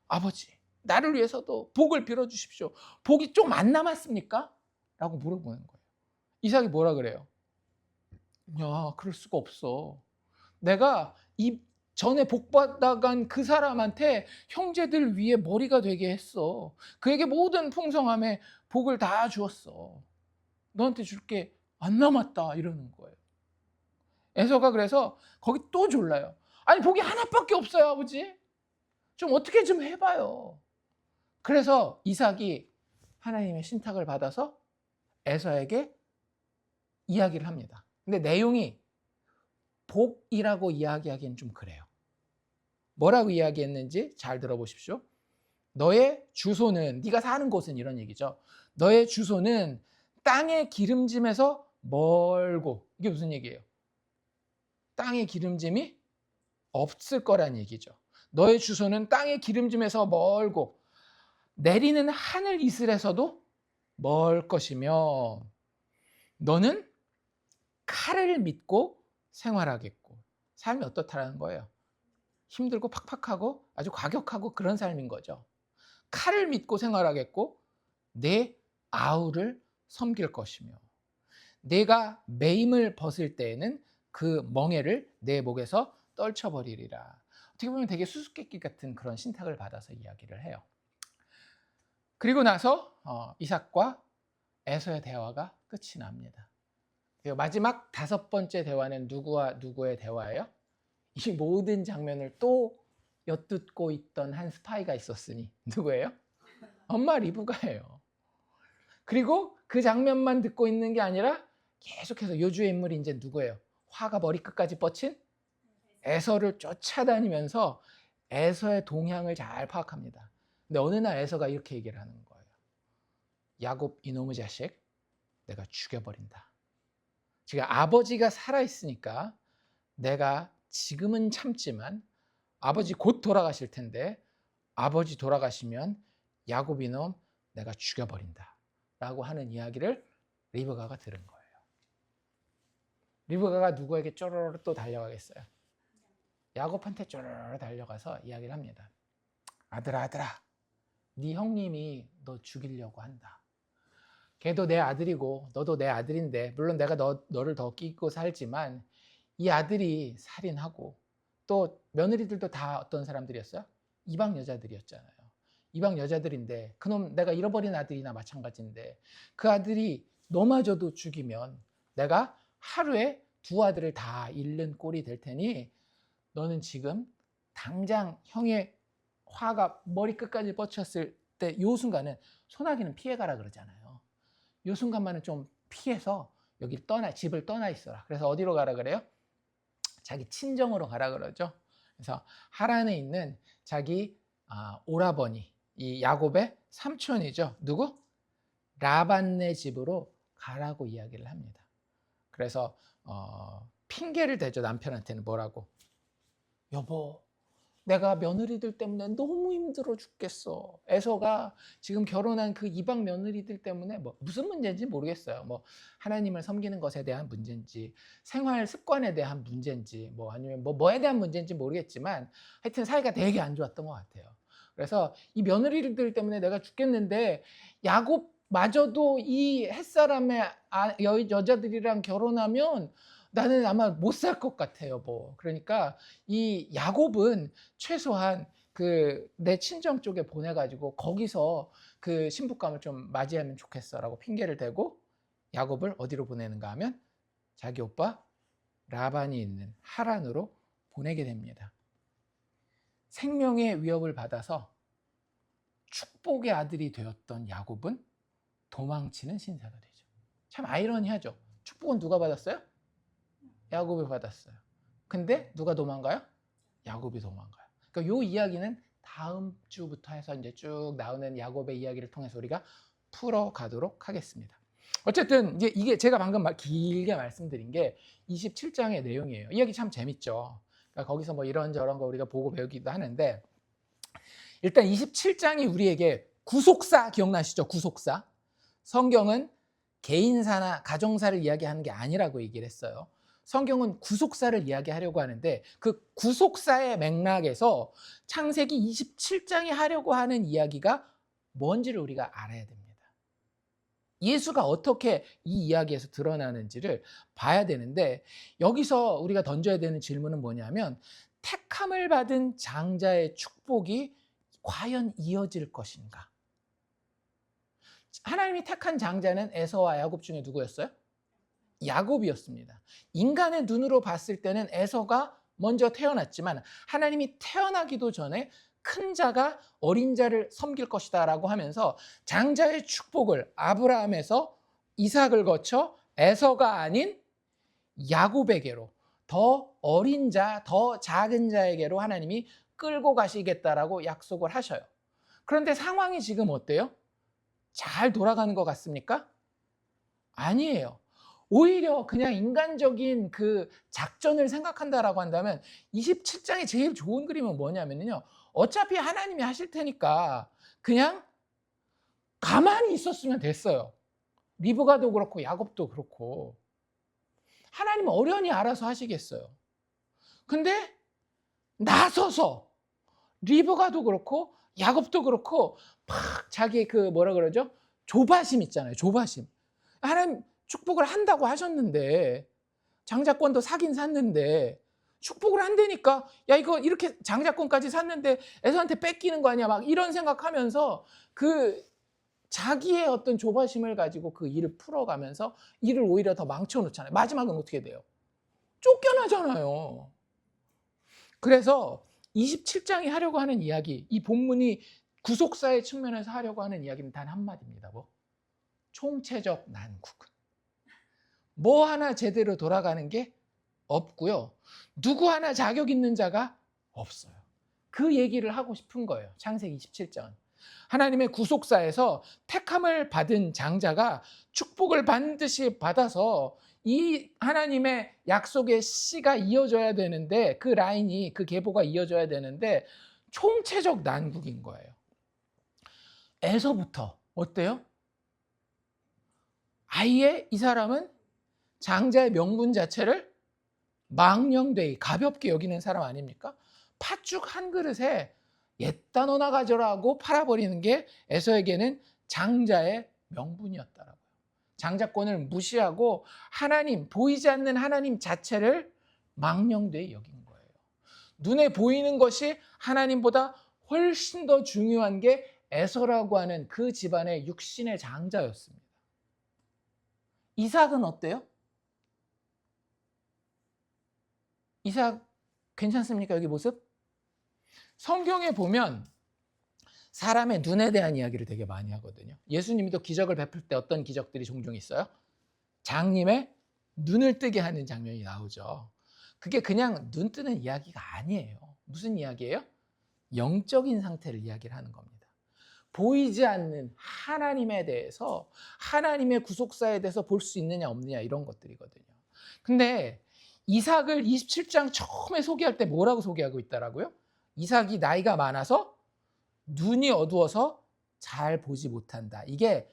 [SPEAKER 1] 아버지 나를 위해서도 복을 빌어주십시오. 복이 좀 안 남았습니까? 라고 물어보는 거예요. 이삭이 뭐라 그래요? 야 그럴 수가 없어. 내가 이 전에 복받아간 그 사람한테 형제들 위에 머리가 되게 했어. 그에게 모든 풍성함에 복을 다 주었어. 너한테 줄 게 안 남았다 이러는 거예요. 에서가 그래서 거기 또 졸라요. 아니 복이 하나밖에 없어요, 아버지. 좀 어떻게 좀 해봐요. 그래서 이삭이 하나님의 신탁을 받아서 에서에게 이야기를 합니다. 근데 내용이 복이라고 이야기하기엔 좀 그래요. 뭐라고 이야기했는지 잘 들어보십시오. 너의 주소는, 네가 사는 곳은, 이런 얘기죠. 너의 주소는 땅의 기름짐에서 멀고, 이게 무슨 얘기예요? 땅의 기름짐이 없을 거란 얘기죠. 너의 주소는 땅의 기름짐에서 멀고 내리는 하늘 이슬에서도 멀 것이며 너는 칼을 믿고 생활하겠고. 삶이 어떻다라는 거예요? 힘들고 팍팍하고 아주 과격하고 그런 삶인 거죠. 칼을 믿고 생활하겠고 내 아우를 섬길 것이며 내가 매임을 벗을 때에는 그 멍에를 내 목에서 떨쳐버리리라. 어떻게 보면 되게 수수께끼 같은 그런 신탁을 받아서 이야기를 해요. 그리고 나서 이삭과 에서의 대화가 끝이 납니다. 마지막 5번째 대화는 누구와 누구의 대화예요? 이 모든 장면을 또 엿듣고 있던 한 스파이가 있었으니 누구예요? 엄마 리브가예요. 그리고 그 장면만 듣고 있는 게 아니라 계속해서 요주의 인물이 이제 누구예요? 화가 머리끝까지 뻗친 에서를 쫓아다니면서 에서의 동향을 잘 파악합니다. 근데 어느 날 에서가 이렇게 얘기를 하는 거예요. 야곱 이놈의 자식, 내가 죽여버린다. 지금 아버지가 살아있으니까 내가 지금은 참지만 아버지 곧 돌아가실 텐데 아버지 돌아가시면 야곱 이놈 내가 죽여버린다 라고 하는 이야기를 리브가가 들은 거예요. 리브가가 누구에게 쪼르르 또 달려가겠어요? 야곱한테 쪼르르 달려가서 이야기를 합니다. 아들아 네 형님이 너 죽이려고 한다. 걔도 내 아들이고 너도 내 아들인데 물론 내가 너를 더 끼고 살지만 이 아들이 살인하고 또 며느리들도 다 어떤 사람들이었어요? 이방 여자들이었잖아요. 이방 여자들인데 그놈 내가 잃어버린 아들이나 마찬가지인데 그 아들이 너마저도 죽이면 내가 하루에 2아들을 다 잃는 꼴이 될 테니 너는 지금 당장 형의 화가 머리끝까지 뻗쳤을 때 이 순간은 소나기는 피해가라 그러잖아요. 이 순간만은 좀 피해서 여기 집을 떠나 있어라. 그래서 어디로 가라 그래요? 자기 친정으로 가라 그러죠. 그래서 하란에 있는 자기 오라버니, 이 야곱의 삼촌이죠. 누구? 라반네 집으로 가라고 이야기를 합니다. 그래서 핑계를 대죠. 남편한테는 뭐라고? 여보, 내가 며느리들 때문에 너무 힘들어 죽겠어. 에서가 지금 결혼한 그 이방 며느리들 때문에 무슨 문제인지 모르겠어요. 하나님을 섬기는 것에 대한 문제인지 생활 습관에 대한 문제인지 아니면 뭐에 대한 문제인지 모르겠지만 하여튼 사이가 되게 안 좋았던 것 같아요. 그래서 이 며느리들 때문에 내가 죽겠는데 야곱마저도 이 햇사람의 여자들이랑 결혼하면 나는 아마 못 살 것 같아요. 그러니까 이 야곱은 최소한 내 친정 쪽에 보내가지고 거기서 그 신부감을 좀 맞이하면 좋겠어라고 핑계를 대고 야곱을 어디로 보내는가 하면 자기 오빠 라반이 있는 하란으로 보내게 됩니다. 생명의 위협을 받아서 축복의 아들이 되었던 야곱은 도망치는 신사가 되죠. 참 아이러니하죠. 축복은 누가 받았어요? 야곱이 받았어요. 근데 누가 도망가요? 야곱이 도망가요. 그러니까 이 이야기는 다음 주부터 해서 이제 쭉 나오는 야곱의 이야기를 통해서 우리가 풀어가도록 하겠습니다. 어쨌든 이게 제가 방금 길게 말씀드린 게 27장의 내용이에요. 이야기 참 재밌죠. 그러니까 거기서 이런저런 거 우리가 보고 배우기도 하는데 일단 27장이 우리에게 구속사 기억나시죠? 구속사. 성경은 개인사나 가정사를 이야기하는 게 아니라고 얘기를 했어요. 성경은 구속사를 이야기하려고 하는데 그 구속사의 맥락에서 창세기 27장이 하려고 하는 이야기가 뭔지를 우리가 알아야 됩니다. 예수가 어떻게 이 이야기에서 드러나는지를 봐야 되는데, 여기서 우리가 던져야 되는 질문은 뭐냐면, 택함을 받은 장자의 축복이 과연 이어질 것인가? 하나님이 택한 장자는 에서와 야곱 중에 누구였어요? 야곱이었습니다. 인간의 눈으로 봤을 때는 에서가 먼저 태어났지만, 하나님이 태어나기도 전에 큰 자가 어린 자를 섬길 것이다 라고 하면서 장자의 축복을 아브라함에서 이삭을 거쳐 에서가 아닌 야곱에게로, 더 어린 자, 더 작은 자에게로 하나님이 끌고 가시겠다라고 약속을 하셔요. 그런데 상황이 지금 어때요? 잘 돌아가는 것 같습니까? 아니에요. 오히려 그냥 인간적인 그 작전을 생각한다라고 한다면 27장의 제일 좋은 그림은 뭐냐면요, 어차피 하나님이 하실 테니까 그냥 가만히 있었으면 됐어요. 리브가도 그렇고 야곱도 그렇고 하나님은 어련히 알아서 하시겠어요. 근데 나서서 리브가도 그렇고 야곱도 그렇고 막 자기 그 뭐라 그러죠? 조바심 있잖아요. 조바심. 하나님 축복을 한다고 하셨는데, 장자권도 사긴 샀는데 축복을 한다니까, 야 이거 이렇게 장자권까지 샀는데 에서한테 뺏기는 거 아니야, 막 이런 생각하면서 그 자기의 어떤 조바심을 가지고 그 일을 풀어가면서 일을 오히려 더 망쳐놓잖아요. 마지막은 어떻게 돼요? 쫓겨나잖아요. 그래서 27장이 하려고 하는 이야기, 이 본문이 구속사의 측면에서 하려고 하는 이야기는 단 한마디입니다. 뭐? 총체적 난국. 뭐 하나 제대로 돌아가는 게 없고요. 누구 하나 자격 있는 자가 없어요. 그 얘기를 하고 싶은 거예요. 창세기 27장. 하나님의 구속사에서 택함을 받은 장자가 축복을 반드시 받아서 이 하나님의 약속의 씨가 이어져야 되는데, 그 라인이, 그 계보가 이어져야 되는데 총체적 난국인 거예요. 에서부터 어때요? 아예 이 사람은 장자의 명분 자체를 망령되이 가볍게 여기는 사람 아닙니까? 팥죽 한 그릇에 옛다 너나 가져라고 팔아버리는 게 에서에게는 장자의 명분이었다라고요. 장자권을 무시하고 하나님, 보이지 않는 하나님 자체를 망령되이 여긴 거예요. 눈에 보이는 것이 하나님보다 훨씬 더 중요한 게 에서라고 하는 그 집안의 육신의 장자였습니다. 이삭은 어때요? 이삭 괜찮습니까? 여기 모습? 성경에 보면 사람의 눈에 대한 이야기를 되게 많이 하거든요. 예수님도 기적을 베풀 때 어떤 기적들이 종종 있어요? 장님의 눈을 뜨게 하는 장면이 나오죠. 그게 그냥 눈 뜨는 이야기가 아니에요. 무슨 이야기예요? 영적인 상태를 이야기를 하는 겁니다. 보이지 않는 하나님에 대해서, 하나님의 구속사에 대해서 볼 수 있느냐 없느냐, 이런 것들이거든요. 근데 이삭을 27장 처음에 소개할 때 뭐라고 소개하고 있다라고요? 이삭이 나이가 많아서 눈이 어두워서 잘 보지 못한다. 이게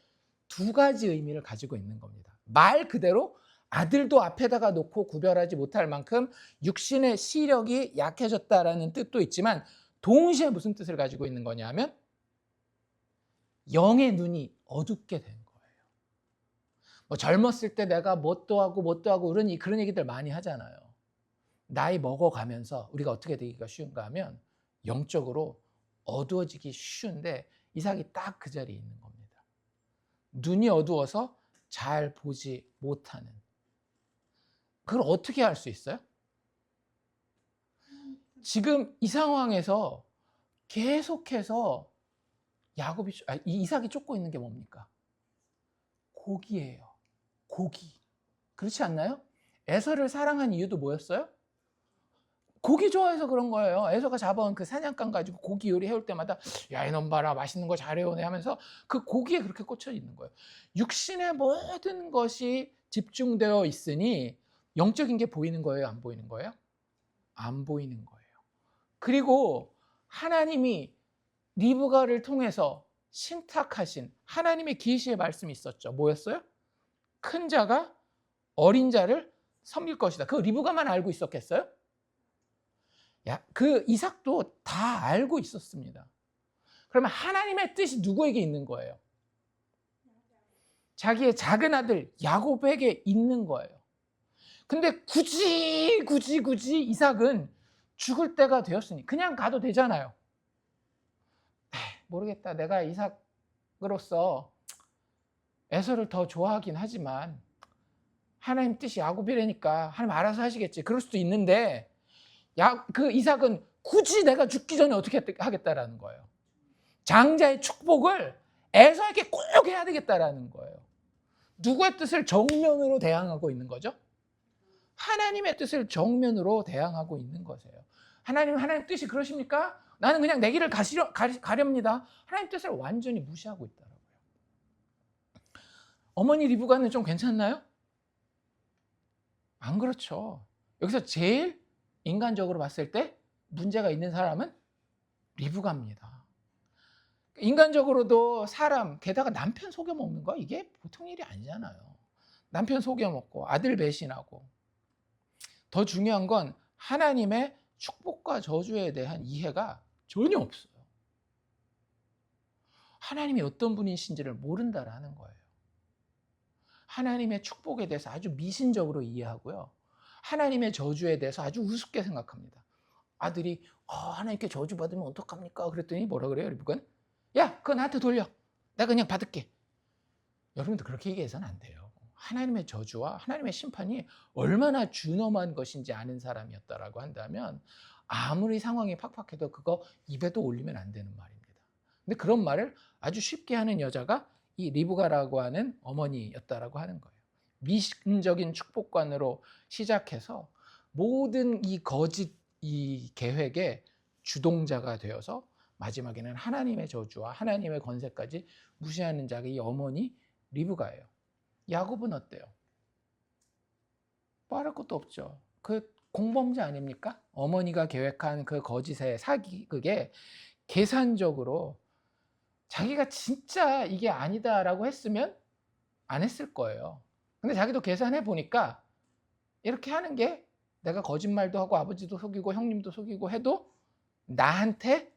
[SPEAKER 1] 두 가지 의미를 가지고 있는 겁니다. 말 그대로 아들도 앞에다가 놓고 구별하지 못할 만큼 육신의 시력이 약해졌다라는 뜻도 있지만, 동시에 무슨 뜻을 가지고 있는 거냐 하면 영의 눈이 어둡게 된 거예요. 뭐 젊었을 때 내가 뭣도 하고 그런 얘기들 많이 하잖아요. 나이 먹어가면서 우리가 어떻게 되기가 쉬운가 하면 영적으로 어두워지기 쉬운데, 이삭이 딱 그 자리에 있는 겁니다. 눈이 어두워서 잘 보지 못하는. 그걸 어떻게 할 수 있어요? 지금 이 상황에서 계속해서 이삭이 쫓고 있는 게 뭡니까? 고기예요. 고기. 그렇지 않나요? 에서를 사랑한 이유도 뭐였어요? 고기 좋아해서 그런 거예요. 에서가 잡아온 그 사냥감 가지고 고기 요리해올 때마다 야 이놈 봐라 맛있는 거 잘해오네 하면서 그 고기에 그렇게 꽂혀 있는 거예요. 육신의 모든 것이 집중되어 있으니 영적인 게 보이는 거예요? 안 보이는 거예요? 안 보이는 거예요. 그리고 하나님이 리브가를 통해서 신탁하신 하나님의 계시의 말씀이 있었죠. 뭐였어요? 큰 자가 어린 자를 섬길 것이다. 그거 리브가만 알고 있었겠어요? 그 이삭도 다 알고 있었습니다. 그러면 하나님의 뜻이 누구에게 있는 거예요? 자기의 작은 아들 야곱에게 있는 거예요. 근데 굳이 이삭은 죽을 때가 되었으니 그냥 가도 되잖아요. 모르겠다. 내가 이삭으로서 에서를 더 좋아하긴 하지만 하나님 뜻이 야곱이라니까 하나님 알아서 하시겠지. 그럴 수도 있는데 그 이삭은 굳이 내가 죽기 전에 어떻게 하겠다라는 거예요. 장자의 축복을 에서에게 꼭 해야 되겠다라는 거예요. 누구의 뜻을 정면으로 대항하고 있는 거죠? 하나님의 뜻을 정면으로 대항하고 있는 것이에요. 하나님 뜻이 그러십니까? 나는 그냥 내 길을 가렵니다. 하나님 뜻을 완전히 무시하고 있더라고요. 어머니 리브가는 좀 괜찮나요? 안 그렇죠. 여기서 제일 인간적으로 봤을 때 문제가 있는 사람은 리브가입니다. 인간적으로도 사람, 게다가 남편 속여먹는 거 이게 보통 일이 아니잖아요. 남편 속여먹고 아들 배신하고, 더 중요한 건 하나님의 축복과 저주에 대한 이해가 전혀 없어요. 하나님이 어떤 분이신지를 모른다라는 거예요. 하나님의 축복에 대해서 아주 미신적으로 이해하고요. 하나님의 저주에 대해서 아주 우습게 생각합니다. 아들이 하나님께 저주받으면 어떡합니까? 그랬더니 뭐라 그래요? 여러분? 야, 그거 나한테 돌려. 내가 그냥 받을게. 여러분들 그렇게 얘기해서는 안 돼요. 하나님의 저주와 하나님의 심판이 얼마나 준엄한 것인지 아는 사람이었다라고 한다면 아무리 상황이 팍팍해도 그거 입에도 올리면 안 되는 말입니다. 근데 그런 말을 아주 쉽게 하는 여자가 이 리브가라고 하는 어머니였다라고 하는 거예요. 미신적인 축복관으로 시작해서 모든 이 거짓 이 계획의 주동자가 되어서 마지막에는 하나님의 저주와 하나님의 권세까지 무시하는 자가 이 어머니 리브가예요. 야곱은 어때요? 말할 것도 없죠. 그 공범자 아닙니까? 어머니가 계획한 그 거짓의 사기극에 계산적으로 자기가 진짜 이게 아니다라고 했으면 안 했을 거예요. 근데 자기도 계산해 보니까 이렇게 하는 게 내가 거짓말도 하고 아버지도 속이고 형님도 속이고 해도 나한테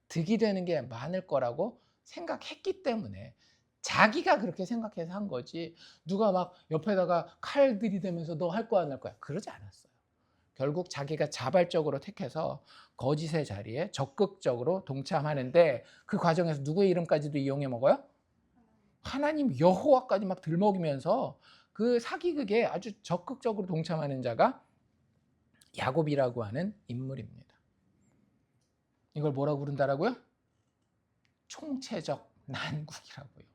[SPEAKER 1] 득이 되는 게 많을 거라고 생각했기 때문에 자기가 그렇게 생각해서 한 거지, 누가 막 옆에다가 칼 들이대면서 너 할 거야 안 할 거야 그러지 않았어요. 결국 자기가 자발적으로 택해서 거짓의 자리에 적극적으로 동참하는데 그 과정에서 누구의 이름까지도 이용해 먹어요? 하나님 여호와까지 막 들먹이면서 그 사기극에 아주 적극적으로 동참하는 자가 야곱이라고 하는 인물입니다. 이걸 뭐라고 부른다라고요? 총체적 난국이라고요.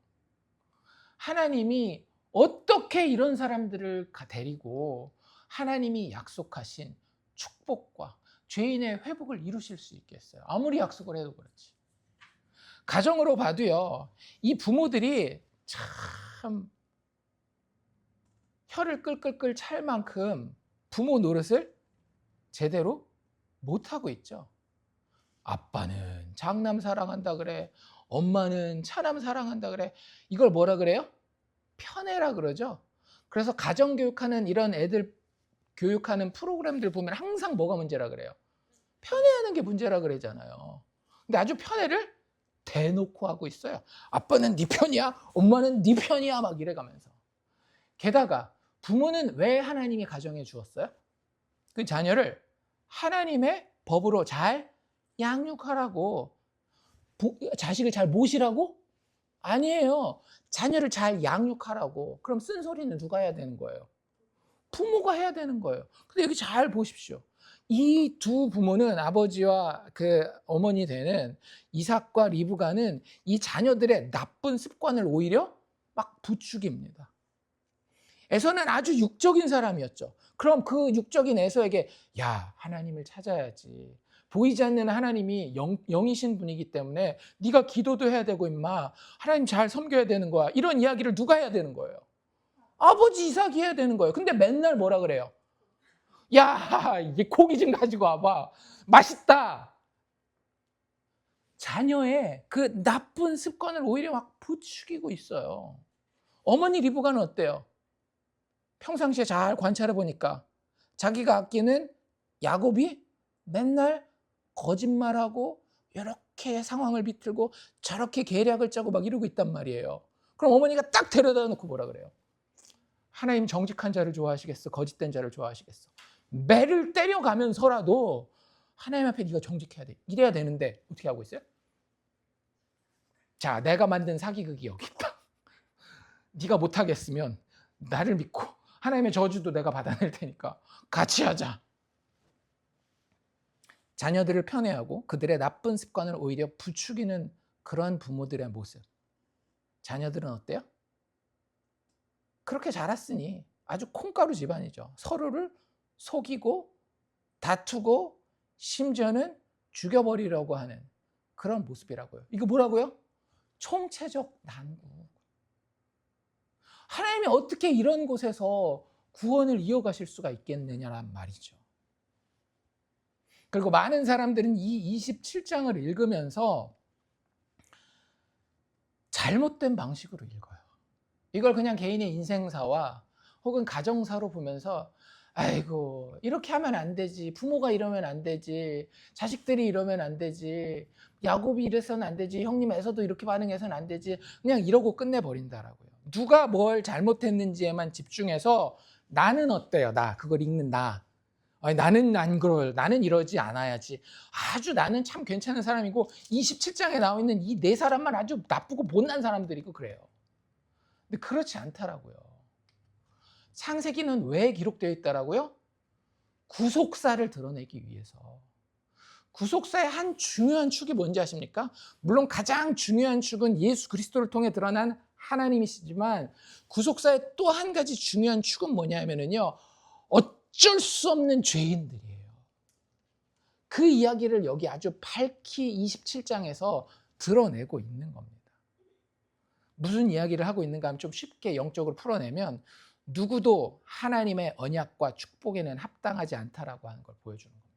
[SPEAKER 1] 하나님이 어떻게 이런 사람들을 데리고 하나님이 약속하신 축복과 죄인의 회복을 이루실 수 있겠어요? 아무리 약속을 해도 그렇지. 가정으로 봐도요, 이 부모들이 참 혀를 끌끌끌 찰 만큼 부모 노릇을 제대로 못하고 있죠. 아빠는 장남 사랑한다 그래, 엄마는 차남 사랑한다 그래. 이걸 뭐라 그래요? 편애라 그러죠. 그래서 가정교육하는 이런 애들 교육하는 프로그램들 보면 항상 뭐가 문제라 그래요? 편애하는 게 문제라 그러잖아요. 근데 아주 편애를 대놓고 하고 있어요. 아빠는 네 편이야, 엄마는 네 편이야 막 이래가면서. 게다가 부모는 왜 하나님이 가정에 주었어요? 그 자녀를 하나님의 법으로 잘 양육하라고, 자식을 잘 모시라고? 아니에요. 자녀를 잘 양육하라고. 그럼 쓴소리는 누가 해야 되는 거예요? 부모가 해야 되는 거예요. 근데 여기 잘 보십시오. 이 두 부모는, 아버지와 그 어머니 되는 이삭과 리브가는 이 자녀들의 나쁜 습관을 오히려 막 부추깁니다. 에서는 아주 육적인 사람이었죠. 그럼 그 육적인 에서에게 야, 하나님을 찾아야지. 보이지 않는 하나님이 영이신 분이기 때문에 네가 기도도 해야 되고 임마, 하나님 잘 섬겨야 되는 거야. 이런 이야기를 누가 해야 되는 거예요? 아버지 이삭이 해야 되는 거예요. 근데 맨날 뭐라 그래요? 야, 이게 고기 좀 가지고 와봐. 맛있다. 자녀의 그 나쁜 습관을 오히려 막 부추기고 있어요. 어머니 리브가는 어때요? 평상시에 잘 관찰해 보니까 자기가 아끼는 야곱이 맨날 거짓말하고 이렇게 상황을 비틀고 저렇게 계략을 짜고 막 이러고 있단 말이에요. 그럼 어머니가 딱 데려다 놓고 뭐라 그래요? 하나님 정직한 자를 좋아하시겠어? 거짓된 자를 좋아하시겠어? 매를 때려가면서라도 하나님 앞에 네가 정직해야 돼. 이래야 되는데 어떻게 하고 있어요? 자, 내가 만든 사기극이 여기 있다. 네가 못하겠으면 나를 믿고 하나님의 저주도 내가 받아낼 테니까 같이 하자. 자녀들을 편애하고 그들의 나쁜 습관을 오히려 부추기는 그런 부모들의 모습. 자녀들은 어때요? 그렇게 자랐으니 아주 콩가루 집안이죠. 서로를 속이고 다투고 심지어는 죽여버리려고 하는 그런 모습이라고요. 이거 뭐라고요? 총체적 난국. 하나님이 어떻게 이런 곳에서 구원을 이어가실 수가 있겠느냐란 말이죠. 그리고 많은 사람들은 이 27장을 읽으면서 잘못된 방식으로 읽어요. 이걸 그냥 개인의 인생사와 혹은 가정사로 보면서 아이고 이렇게 하면 안 되지, 부모가 이러면 안 되지, 자식들이 이러면 안 되지, 야곱이 이래서는 안 되지, 형님 에서도 이렇게 반응해서는 안 되지, 그냥 이러고 끝내버린다라고요. 누가 뭘 잘못했는지에만 집중해서 나는 어때요? 나 그걸 읽는 나. 아니, 나는 안 그럴, 나는 이러지 않아야지. 아주 나는 참 괜찮은 사람이고 27장에 나와 있는 이 네 사람만 아주 나쁘고 못난 사람들이고 그래요. 근데 그렇지 않다라고요. 창세기는 왜 기록되어 있다라고요? 구속사를 드러내기 위해서. 구속사의 한 중요한 축이 뭔지 아십니까? 물론 가장 중요한 축은 예수 그리스도를 통해 드러난 하나님이시지만 구속사의 또 한 가지 중요한 축은 뭐냐면요, 어쩔 수 없는 죄인들이에요. 그 이야기를 여기 아주 밝히 27장에서 드러내고 있는 겁니다. 무슨 이야기를 하고 있는가 하면 좀 쉽게 영적으로 풀어내면 누구도 하나님의 언약과 축복에는 합당하지 않다라고 하는 걸 보여주는 겁니다.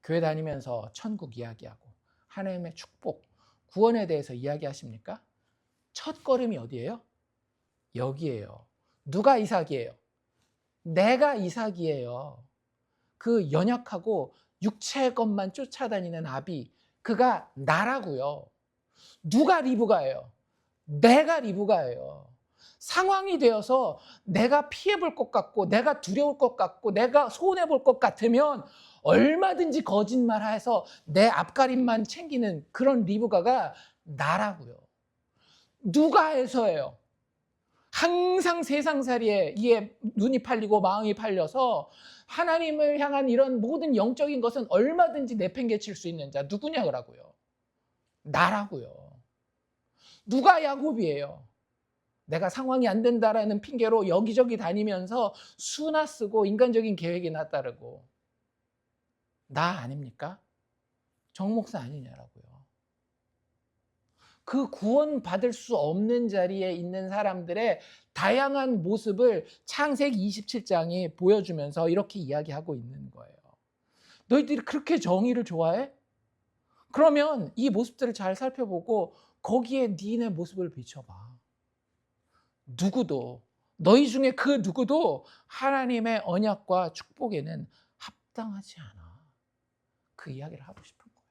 [SPEAKER 1] 교회 다니면서 천국 이야기하고 하나님의 축복, 구원에 대해서 이야기하십니까? 첫 걸음이 어디예요? 여기예요. 누가 이삭이에요? 내가 이삭이에요. 그 연약하고 육체의 것만 쫓아다니는 아비, 그가 나라고요. 누가 리브가예요? 내가 리브가예요. 상황이 되어서 내가 피해볼 것 같고 내가 두려울 것 같고 내가 손해볼 것 같으면 얼마든지 거짓말해서 내 앞가림만 챙기는 그런 리브가가 나라고요. 누가 해서예요? 항상 세상살이에 이에 눈이 팔리고 마음이 팔려서 하나님을 향한 이런 모든 영적인 것은 얼마든지 내팽개칠 수 있는 자 누구냐고요? 나라고요. 누가 야곱이에요? 내가 상황이 안 된다라는 핑계로 여기저기 다니면서 수나 쓰고 인간적인 계획이나 따르고 나 아닙니까? 정 목사 아니냐라고요. 그 구원받을 수 없는 자리에 있는 사람들의 다양한 모습을 창세기 27장이 보여주면서 이렇게 이야기하고 있는 거예요. 너희들이 그렇게 정의를 좋아해? 그러면 이 모습들을 잘 살펴보고 거기에 니네 모습을 비춰봐. 누구도, 너희 중에 그 누구도 하나님의 언약과 축복에는 합당하지 않아. 그 이야기를 하고 싶은 거예요.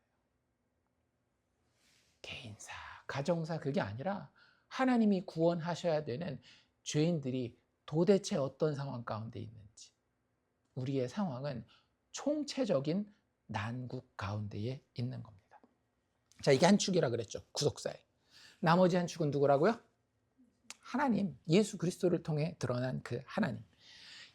[SPEAKER 1] 개인사, 가정사 그게 아니라 하나님이 구원하셔야 되는 죄인들이 도대체 어떤 상황 가운데 있는지, 우리의 상황은 총체적인 난국 가운데에 있는 겁니다. 자, 이게 한 축이라 그랬죠. 구속사에. 나머지 한 축은 누구라고요? 하나님, 예수 그리스도를 통해 드러난 그 하나님.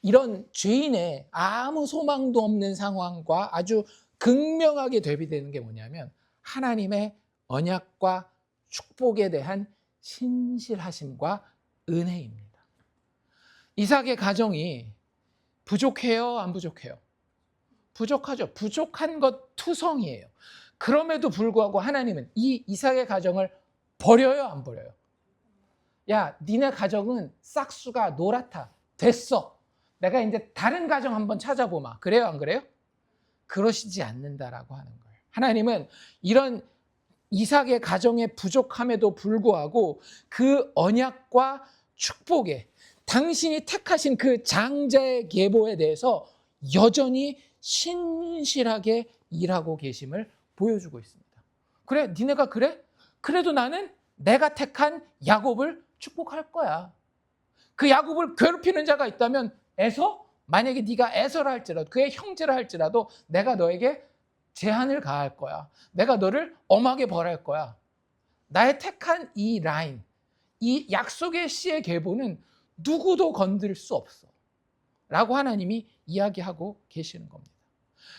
[SPEAKER 1] 이런 죄인의 아무 소망도 없는 상황과 아주 극명하게 대비되는 게 뭐냐면 하나님의 언약과 축복에 대한 신실하심과 은혜입니다. 이삭의 가정이 부족해요? 안 부족해요? 부족하죠. 부족한 것 투성이에요. 그럼에도 불구하고 하나님은 이 이삭의 가정을 버려요? 안 버려요? 야, 니네 가정은 싹수가 노랗다. 됐어. 내가 이제 다른 가정 한번 찾아보마. 그래요? 안 그래요? 그러시지 않는다라고 하는 거예요. 하나님은 이런 이삭의 가정의 부족함에도 불구하고 그 언약과 축복에 당신이 택하신 그 장자의 계보에 대해서 여전히 신실하게 일하고 계심을 보여주고 있습니다. 그래? 니네가 그래? 그래도 나는 내가 택한 야곱을 축복할 거야. 그 야곱을 괴롭히는 자가 있다면 에서, 만약에 네가 에서라 할지라도, 그의 형제라 할지라도 내가 너에게 제한을 가할 거야. 내가 너를 엄하게 벌할 거야. 나의 택한 이 라인, 이 약속의 씨의 계보는 누구도 건들 수 없어 라고 하나님이 이야기하고 계시는 겁니다.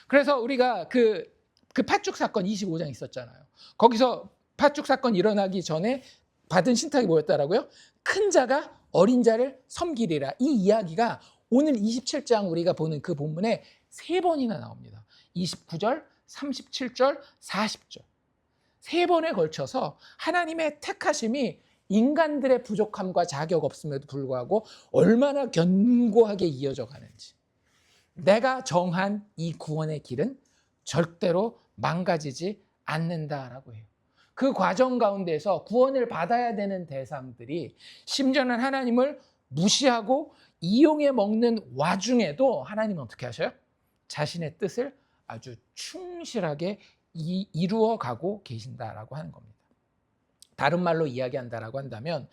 [SPEAKER 1] 그래서 우리가 그 팥죽 사건 25장 있었잖아요. 거기서 팥죽 사건 일어나기 전에 받은 신탁이 뭐였다라고요? 큰 자가 어린 자를 섬기리라. 이 이야기가 오늘 27장 우리가 보는 그 본문에 3번이나 나옵니다. 29절, 37절, 40절. 3번에 걸쳐서 하나님의 택하심이 인간들의 부족함과 자격 없음에도 불구하고 얼마나 견고하게 이어져 가는지, 내가 정한 이 구원의 길은 절대로 망가지지 않는다라고 해요. 그 과정 가운데서 구원을 받아야 되는 대상들이 심지어는 하나님을 무시하고 이용해 먹는 와중에도 하나님은 어떻게 하셔요? 자신의 뜻을 아주 충실하게 이루어 가고 계신다라고 하는 겁니다. 다른 말로 이야기한다라고 한다면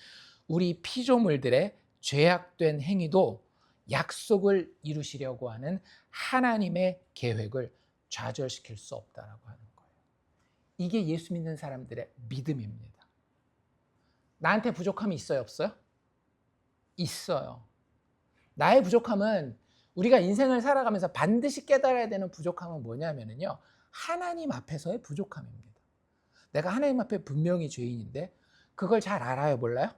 [SPEAKER 1] 우리 피조물들의 죄악된 행위도 약속을 이루시려고 하는 하나님의 계획을 좌절시킬 수 없다라고 하는 거예요. 이게 예수 믿는 사람들의 믿음입니다. 나한테 부족함이 있어요, 없어요? 있어요. 나의 부족함은, 우리가 인생을 살아가면서 반드시 깨달아야 되는 부족함은 뭐냐면요, 하나님 앞에서의 부족함입니다. 내가 하나님 앞에 분명히 죄인인데 그걸 잘 알아요, 몰라요?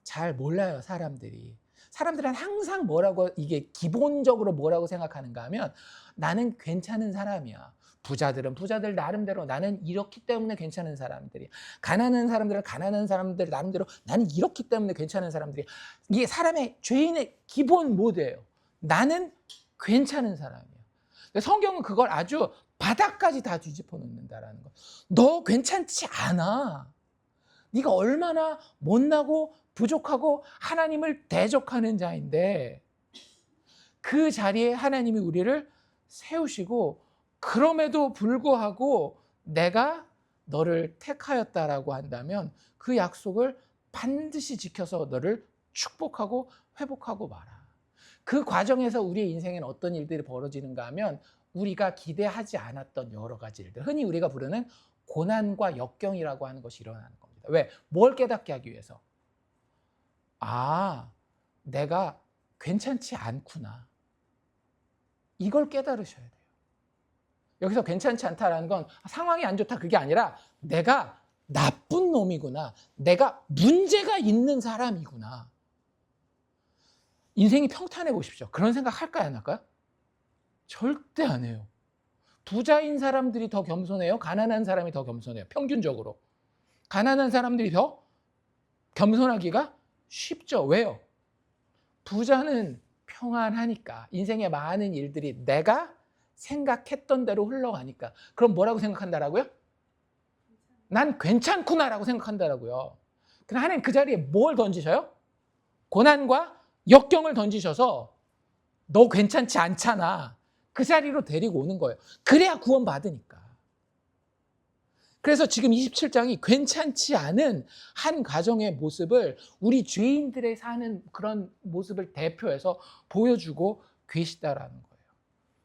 [SPEAKER 1] 잘 몰라요. 사람들은 항상 뭐라고, 이게 기본적으로 뭐라고 생각하는가 하면 나는 괜찮은 사람이야. 부자들은 부자들 나름대로 나는 이렇기 때문에 괜찮은 사람들이, 가난한 사람들은 가난한 사람들 나름대로 나는 이렇기 때문에 괜찮은 사람들이, 이게 사람의, 죄인의 기본 모드예요. 나는 괜찮은 사람이야. 성경은 그걸 아주 바닥까지 다 뒤집어 놓는다라는 거. 너 괜찮지 않아. 네가 얼마나 못나고 부족하고 하나님을 대적하는 자인데, 그 자리에 하나님이 우리를 세우시고 그럼에도 불구하고 내가 너를 택하였다라고 한다면 그 약속을 반드시 지켜서 너를 축복하고 회복하고 마라. 그 과정에서 우리의 인생에는 어떤 일들이 벌어지는가 하면 우리가 기대하지 않았던 여러 가지 일들, 흔히 우리가 부르는 고난과 역경이라고 하는 것이 일어나는 겁니다. 왜? 뭘 깨닫게 하기 위해서? 아, 내가 괜찮지 않구나. 이걸 깨달으셔야 돼요. 여기서 괜찮지 않다라는 건 상황이 안 좋다 그게 아니라 내가 나쁜 놈이구나. 내가 문제가 있는 사람이구나. 인생이 평탄해 보십시오. 그런 생각 할까요, 안 할까요? 절대 안 해요. 부자인 사람들이 더 겸손해요? 가난한 사람이 더 겸손해요? 평균적으로. 가난한 사람들이 더 겸손하기가 쉽죠. 왜요? 부자는 평안하니까, 인생의 많은 일들이 내가 생각했던 대로 흘러가니까. 그럼 뭐라고 생각한다라고요? 난 괜찮구나라고 생각한다라고요. 그럼 하나님 그 자리에 뭘 던지셔요? 고난과 역경을 던지셔서 너 괜찮지 않잖아. 그 자리로 데리고 오는 거예요. 그래야 구원 받으니까. 그래서 지금 27장이 괜찮지 않은 한 가정의 모습을, 우리 죄인들의 사는 그런 모습을 대표해서 보여주고 계시다라는 거예요.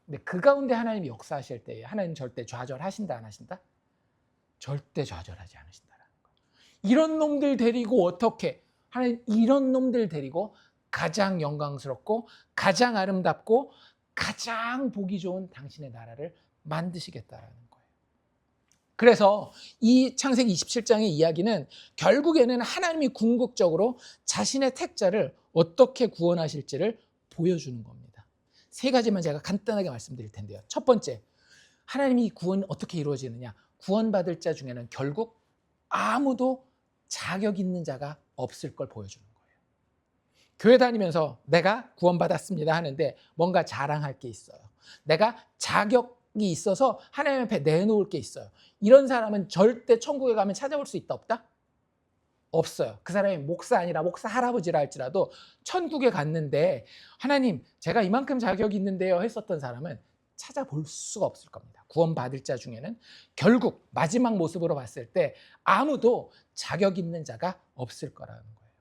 [SPEAKER 1] 근데 그 가운데 하나님이 역사하실 때 하나님 절대 좌절하신다 안 하신다? 절대 좌절하지 않으신다라는 거예요. 이런 놈들 데리고 어떻게, 하나님 이런 놈들 데리고 가장 영광스럽고 가장 아름답고 가장 보기 좋은 당신의 나라를 만드시겠다라는 거예요. 그래서 이 창세기 27장의 이야기는 결국에는 하나님이 궁극적으로 자신의 택자를 어떻게 구원하실지를 보여주는 겁니다. 3가지만 제가 간단하게 말씀드릴 텐데요. 첫 번째, 하나님이 구원이 어떻게 이루어지느냐? 구원받을 자 중에는 결국 아무도 자격 있는 자가 없을 걸 보여주는 거예요. 교회 다니면서 내가 구원받았습니다 하는데 뭔가 자랑할 게 있어요. 내가 자격이 있어서 하나님 앞에 내놓을 게 있어요. 이런 사람은 절대 천국에 가면 찾아볼 수 있다 없다? 없어요. 그 사람이 목사 아니라 목사 할아버지라 할지라도 천국에 갔는데 하나님 제가 이만큼 자격이 있는데요 했었던 사람은 찾아볼 수가 없을 겁니다. 구원받을 자 중에는 결국 마지막 모습으로 봤을 때 아무도 자격 있는 자가 없을 거라는 거예요.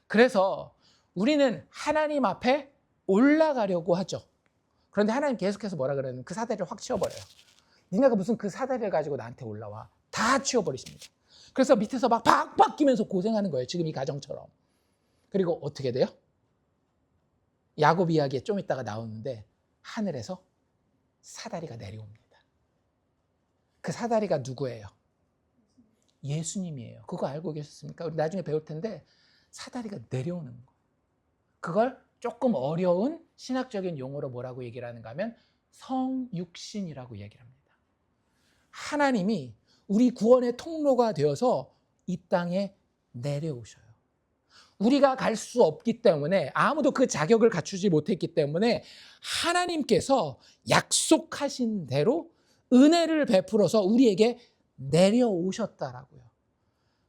[SPEAKER 1] 그래서 우리는 하나님 앞에 올라가려고 하죠. 그런데 하나님 계속해서 뭐라 그러냐면 그 사다리를 확 치워버려요. 니네가 무슨 그 사다리를 가지고 나한테 올라와. 다 치워버리십니다. 그래서 밑에서 막 박박 끼면서 고생하는 거예요. 지금 이 가정처럼. 그리고 어떻게 돼요? 야곱 이야기에 좀 있다가 나오는데 하늘에서 사다리가 내려옵니다. 그 사다리가 누구예요? 예수님이에요. 그거 알고 계셨습니까? 우리 나중에 배울 텐데 사다리가 내려오는 거예요. 그걸 조금 어려운 신학적인 용어로 뭐라고 얘기를 하는가 하면 성육신이라고 얘기를 합니다. 하나님이 우리 구원의 통로가 되어서 이 땅에 내려오셔요. 우리가 갈 수 없기 때문에 아무도 그 자격을 갖추지 못했기 때문에 하나님께서 약속하신 대로 은혜를 베풀어서 우리에게 내려오셨다라고요.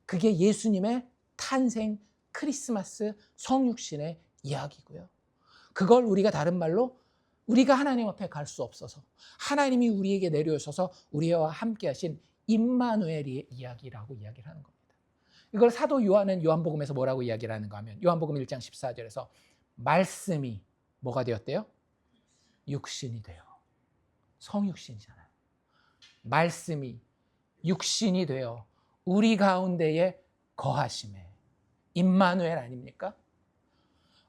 [SPEAKER 1] 그게 예수님의 탄생 크리스마스 성육신의 이야기고요. 그걸 우리가 다른 말로 우리가 하나님 앞에 갈 수 없어서 하나님이 우리에게 내려오셔서 우리와 함께 하신 임마누엘의 이야기라고 이야기를 하는 겁니다. 이걸 사도 요한은 요한복음에서 뭐라고 이야기를 하는가 하면 요한복음 1장 14절에서 말씀이 뭐가 되었대요? 육신이 되어. 성육신이잖아요. 말씀이 육신이 되어 우리 가운데에 거하심에 임마누엘 아닙니까?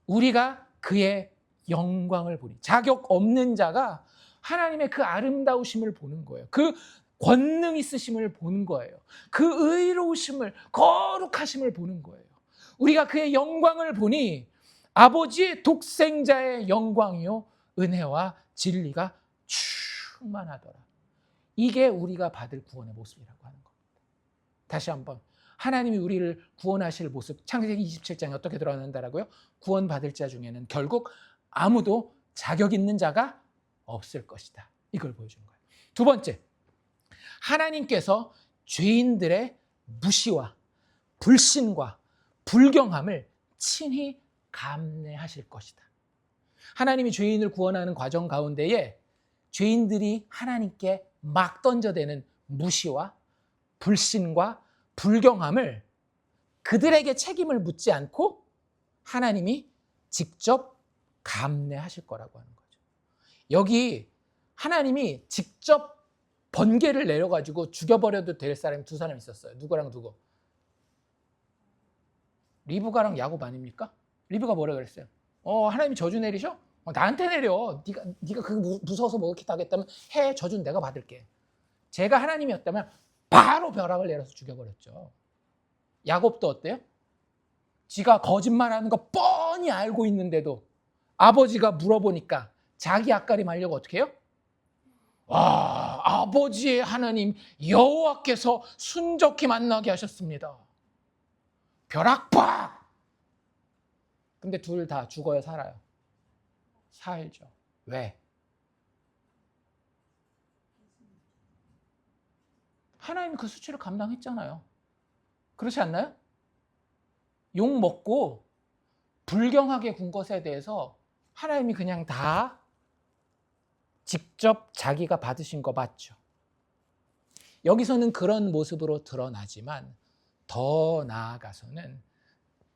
[SPEAKER 1] 우리가 그의 영광을 보니 자격 없는 자가 하나님의 그 아름다우심을 보는 거예요. 그 권능 있으심을 보는 거예요. 그 의로우심을 거룩하심을 보는 거예요. 우리가 그의 영광을 보니 아버지의 독생자의 영광이요 은혜와 진리가 충만하더라. 이게 우리가 받을 구원의 모습이라고 하는 겁니다. 다시 한번 하나님이 우리를 구원하실 모습 창세기 27장에 어떻게 드러난다라고요? 구원받을 자 중에는 결국 아무도 자격 있는 자가 없을 것이다. 이걸 보여준 거예요. 두 번째, 하나님께서 죄인들의 무시와 불신과 불경함을 친히 감내하실 것이다. 하나님이 죄인을 구원하는 과정 가운데에 죄인들이 하나님께 막 던져대는 무시와 불신과 불경함을 그들에게 책임을 묻지 않고 하나님이 직접 감내하실 거라고 하는 거죠. 여기 하나님이 직접 번개를 내려가지고 죽여버려도 될 사람이 두 사람 있었어요. 누구랑 누구? 리브가랑 야곱 아닙니까? 리브가 뭐라 그랬어요? 하나님이 저주 내리셔? 나한테 내려. 네가 그거 무서워서 뭐 이렇게 하겠다면 해. 저주는 내가 받을게. 제가 하나님이었다면 바로 벼락을 내려서 죽여버렸죠. 야곱도 어때요? 지가 거짓말하는 거 뻔히 알고 있는데도 아버지가 물어보니까 자기 앞가림 하려고 어떻게 해요? 와, 아버지의 하나님 여호와께서 순적히 만나게 하셨습니다. 벼락박! 근데 둘 다 죽어요, 살아요? 살죠. 왜? 하나님이 그 수치를 감당했잖아요. 그렇지 않나요? 욕 먹고 불경하게 군 것에 대해서 하나님이 그냥 다 직접 자기가 받으신 거 맞죠? 여기서는 그런 모습으로 드러나지만 더 나아가서는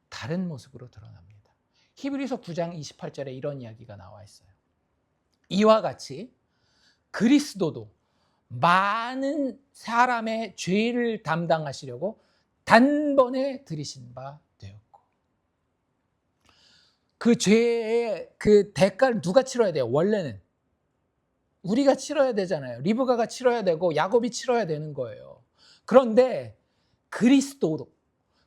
[SPEAKER 1] 다른 모습으로 드러납니다. 히브리서 9장 28절에 이런 이야기가 나와 있어요. 이와 같이 그리스도도 많은 사람의 죄를 담당하시려고 단번에 들이신 바 되었고 그 죄의 그 대가를 누가 치러야 돼요? 원래는 우리가 치러야 되잖아요. 리브가가 치러야 되고 야곱이 치러야 되는 거예요. 그런데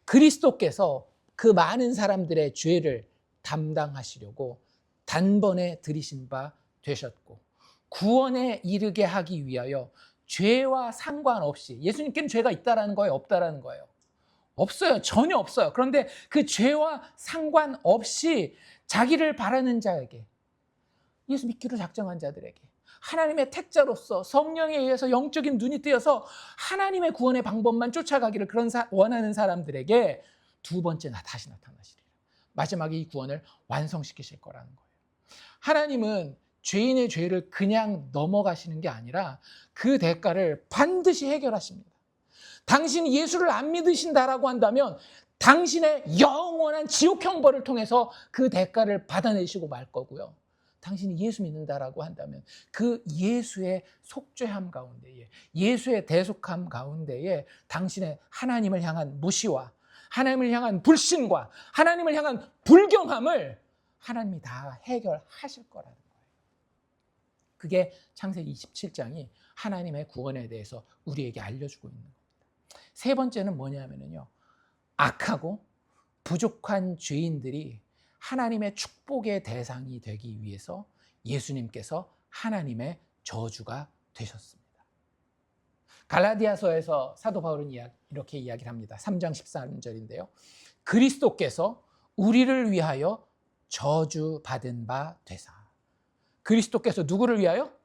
[SPEAKER 1] 그리스도께서 그 많은 사람들의 죄를 담당하시려고 단번에 들이신 바 되셨고 구원에 이르게 하기 위하여 죄와 상관없이 예수님께는 죄가 있다라는 거예요? 없다라는 거예요? 없어요. 전혀 없어요. 그런데 그 죄와 상관없이 자기를 바라는 자에게 예수 믿기로 작정한 자들에게 하나님의 택자로서 성령에 의해서 영적인 눈이 뜨여서 하나님의 구원의 방법만 쫓아가기를 원하는 사람들에게 두 번째 다시 나타나시리라. 마지막에 이 구원을 완성시키실 거라는 거예요. 하나님은 죄인의 죄를 그냥 넘어가시는 게 아니라 그 대가를 반드시 해결하십니다. 당신이 예수를 안 믿으신다라고 한다면 당신의 영원한 지옥형 벌을 통해서 그 대가를 받아내시고 말 거고요. 당신이 예수 믿는다라고 한다면 그 예수의 속죄함 가운데에, 예수의 대속함 가운데에 당신의 하나님을 향한 무시와 하나님을 향한 불신과 하나님을 향한 불경함을 하나님이 다 해결하실 거라는 거예요. 그게 창세기 27장이 하나님의 구원에 대해서 우리에게 알려주고 있는 겁니다. 세 번째는 뭐냐면요, 악하고 부족한 죄인들이 하나님의 축복의 대상이 되기 위해서 예수님께서 하나님의 저주가 되셨습니다. 갈라디아서에서 사도 바울은 이렇게 이야기를 합니다. 3장 13절인데요. 그리스도께서 우리를 위하여 저주받은 바 되사. 그리스도께서 누구를 위하여?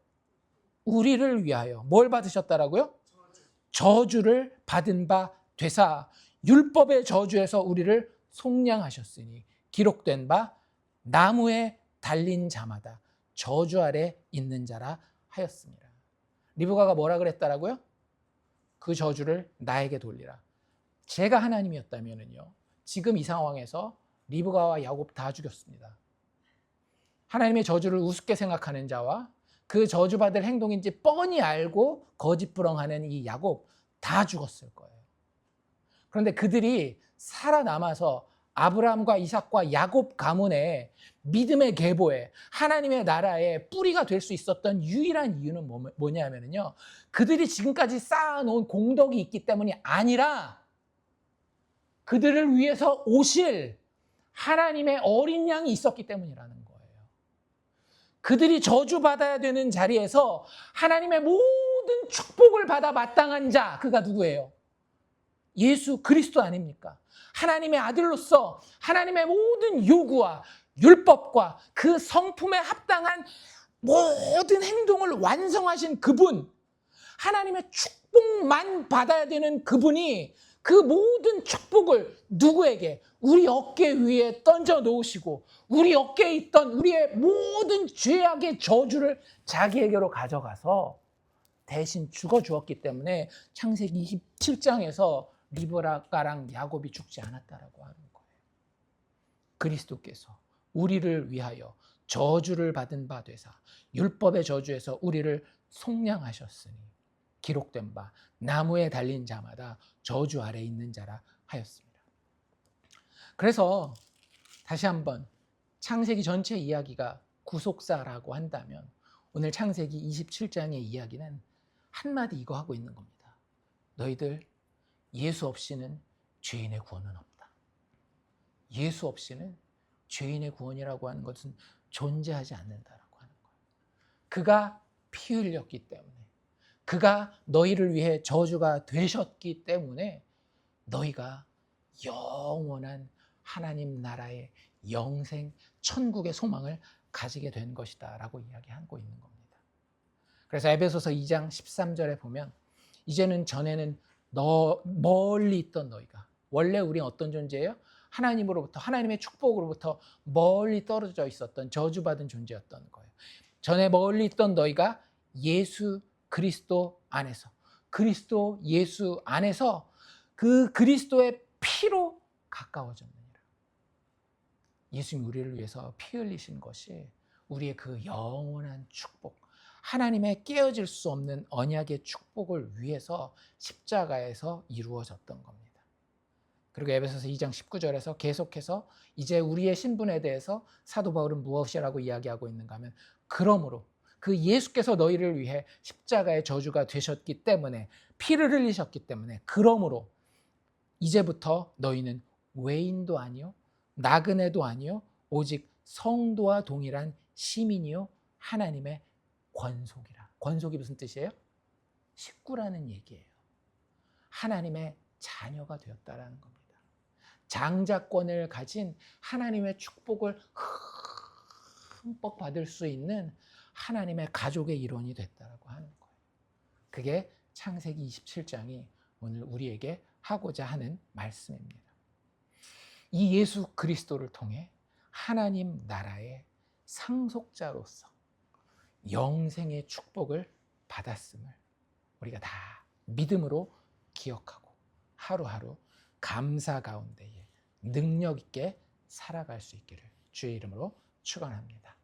[SPEAKER 1] 우리를 위하여. 뭘 받으셨다라고요? 저주를 받은 바 되사 율법의 저주에서 우리를 속량하셨으니 기록된 바 나무에 달린 자마다 저주 아래 있는 자라 하였습니다. 리브가가 뭐라 그랬다라고요? 그 저주를 나에게 돌리라. 제가 하나님이었다면요, 지금 이 상황에서 리브가와 야곱 다 죽였습니다. 하나님의 저주를 우습게 생각하는 자와 그 저주받을 행동인지 뻔히 알고 거짓부렁하는 이 야곱 다 죽었을 거예요. 그런데 그들이 살아남아서 아브라함과 이삭과 야곱 가문의 믿음의 계보에 하나님의 나라의 뿌리가 될 수 있었던 유일한 이유는 뭐냐면요, 그들이 지금까지 쌓아놓은 공덕이 있기 때문이 아니라 그들을 위해서 오실 하나님의 어린 양이 있었기 때문이라는 거예요. 그들이 저주받아야 되는 자리에서 하나님의 모든 축복을 받아 마땅한 자, 그가 누구예요? 예수 그리스도 아닙니까? 하나님의 아들로서 하나님의 모든 요구와 율법과 그 성품에 합당한 모든 행동을 완성하신 그분, 하나님의 축복만 받아야 되는 그분이 그 모든 축복을 누구에게? 우리 어깨 위에 던져 놓으시고 우리 어깨에 있던 우리의 모든 죄악의 저주를 자기에게로 가져가서 대신 죽어 주었기 때문에 창세기 27장에서 리브가랑 야곱이 죽지 않았다라고 하는 거예요. 그리스도께서 우리를 위하여 저주를 받은 바 되사 율법의 저주에서 우리를 속량하셨으니 기록된 바 나무에 달린 자마다 저주 아래 있는 자라 하였습니다. 그래서 다시 한번 창세기 전체 이야기가 구속사라고 한다면 오늘 창세기 27장의 이야기는 한마디 이거 하고 있는 겁니다. 너희들 예수 없이는 죄인의 구원은 없다. 예수 없이는 죄인의 구원이라고 하는 것은 존재하지 않는다라고 하는 거예요. 그가 피 흘렸기 때문에, 그가 너희를 위해 저주가 되셨기 때문에 너희가 영원한 하나님 나라의 영생 천국의 소망을 가지게 된 것이다 라고 이야기하고 있는 겁니다. 그래서 에베소서 2장 13절에 보면 이제는 전에는 멀리 있던 너희가, 원래 우리는 어떤 존재예요? 하나님으로부터, 하나님의 축복으로부터 멀리 떨어져 있었던 저주받은 존재였던 거예요. 전에 멀리 있던 너희가 예수 그리스도 안에서, 그리스도 예수 안에서 그 그리스도의 피로 가까워졌느니라. 예수님이 우리를 위해서 피 흘리신 것이 우리의 그 영원한 축복, 하나님의 깨어질 수 없는 언약의 축복을 위해서 십자가에서 이루어졌던 겁니다. 그리고 에베소서 2장 19절에서 계속해서 이제 우리의 신분에 대해서 사도 바울은 무엇이라고 이야기하고 있는가 하면, 그러므로 그 예수께서 너희를 위해 십자가의 저주가 되셨기 때문에, 피를 흘리셨기 때문에, 그러므로 이제부터 너희는 외인도 아니요 나그네도 아니요 오직 성도와 동일한 시민이요 하나님의 권속이라. 권속이 무슨 뜻이에요? 식구라는 얘기예요. 하나님의 자녀가 되었다라는 겁니다. 장자권을 가진 하나님의 축복을 흠뻑 받을 수 있는 하나님의 가족의 일원이 됐다라고 하는 거예요. 그게 창세기 27장이 오늘 우리에게 하고자 하는 말씀입니다. 이 예수 그리스도를 통해 하나님 나라의 상속자로서 영생의 축복을 받았음을 우리가 다 믿음으로 기억하고 하루하루 감사 가운데에 능력 있게 살아갈 수 있기를 주의 이름으로 축원합니다.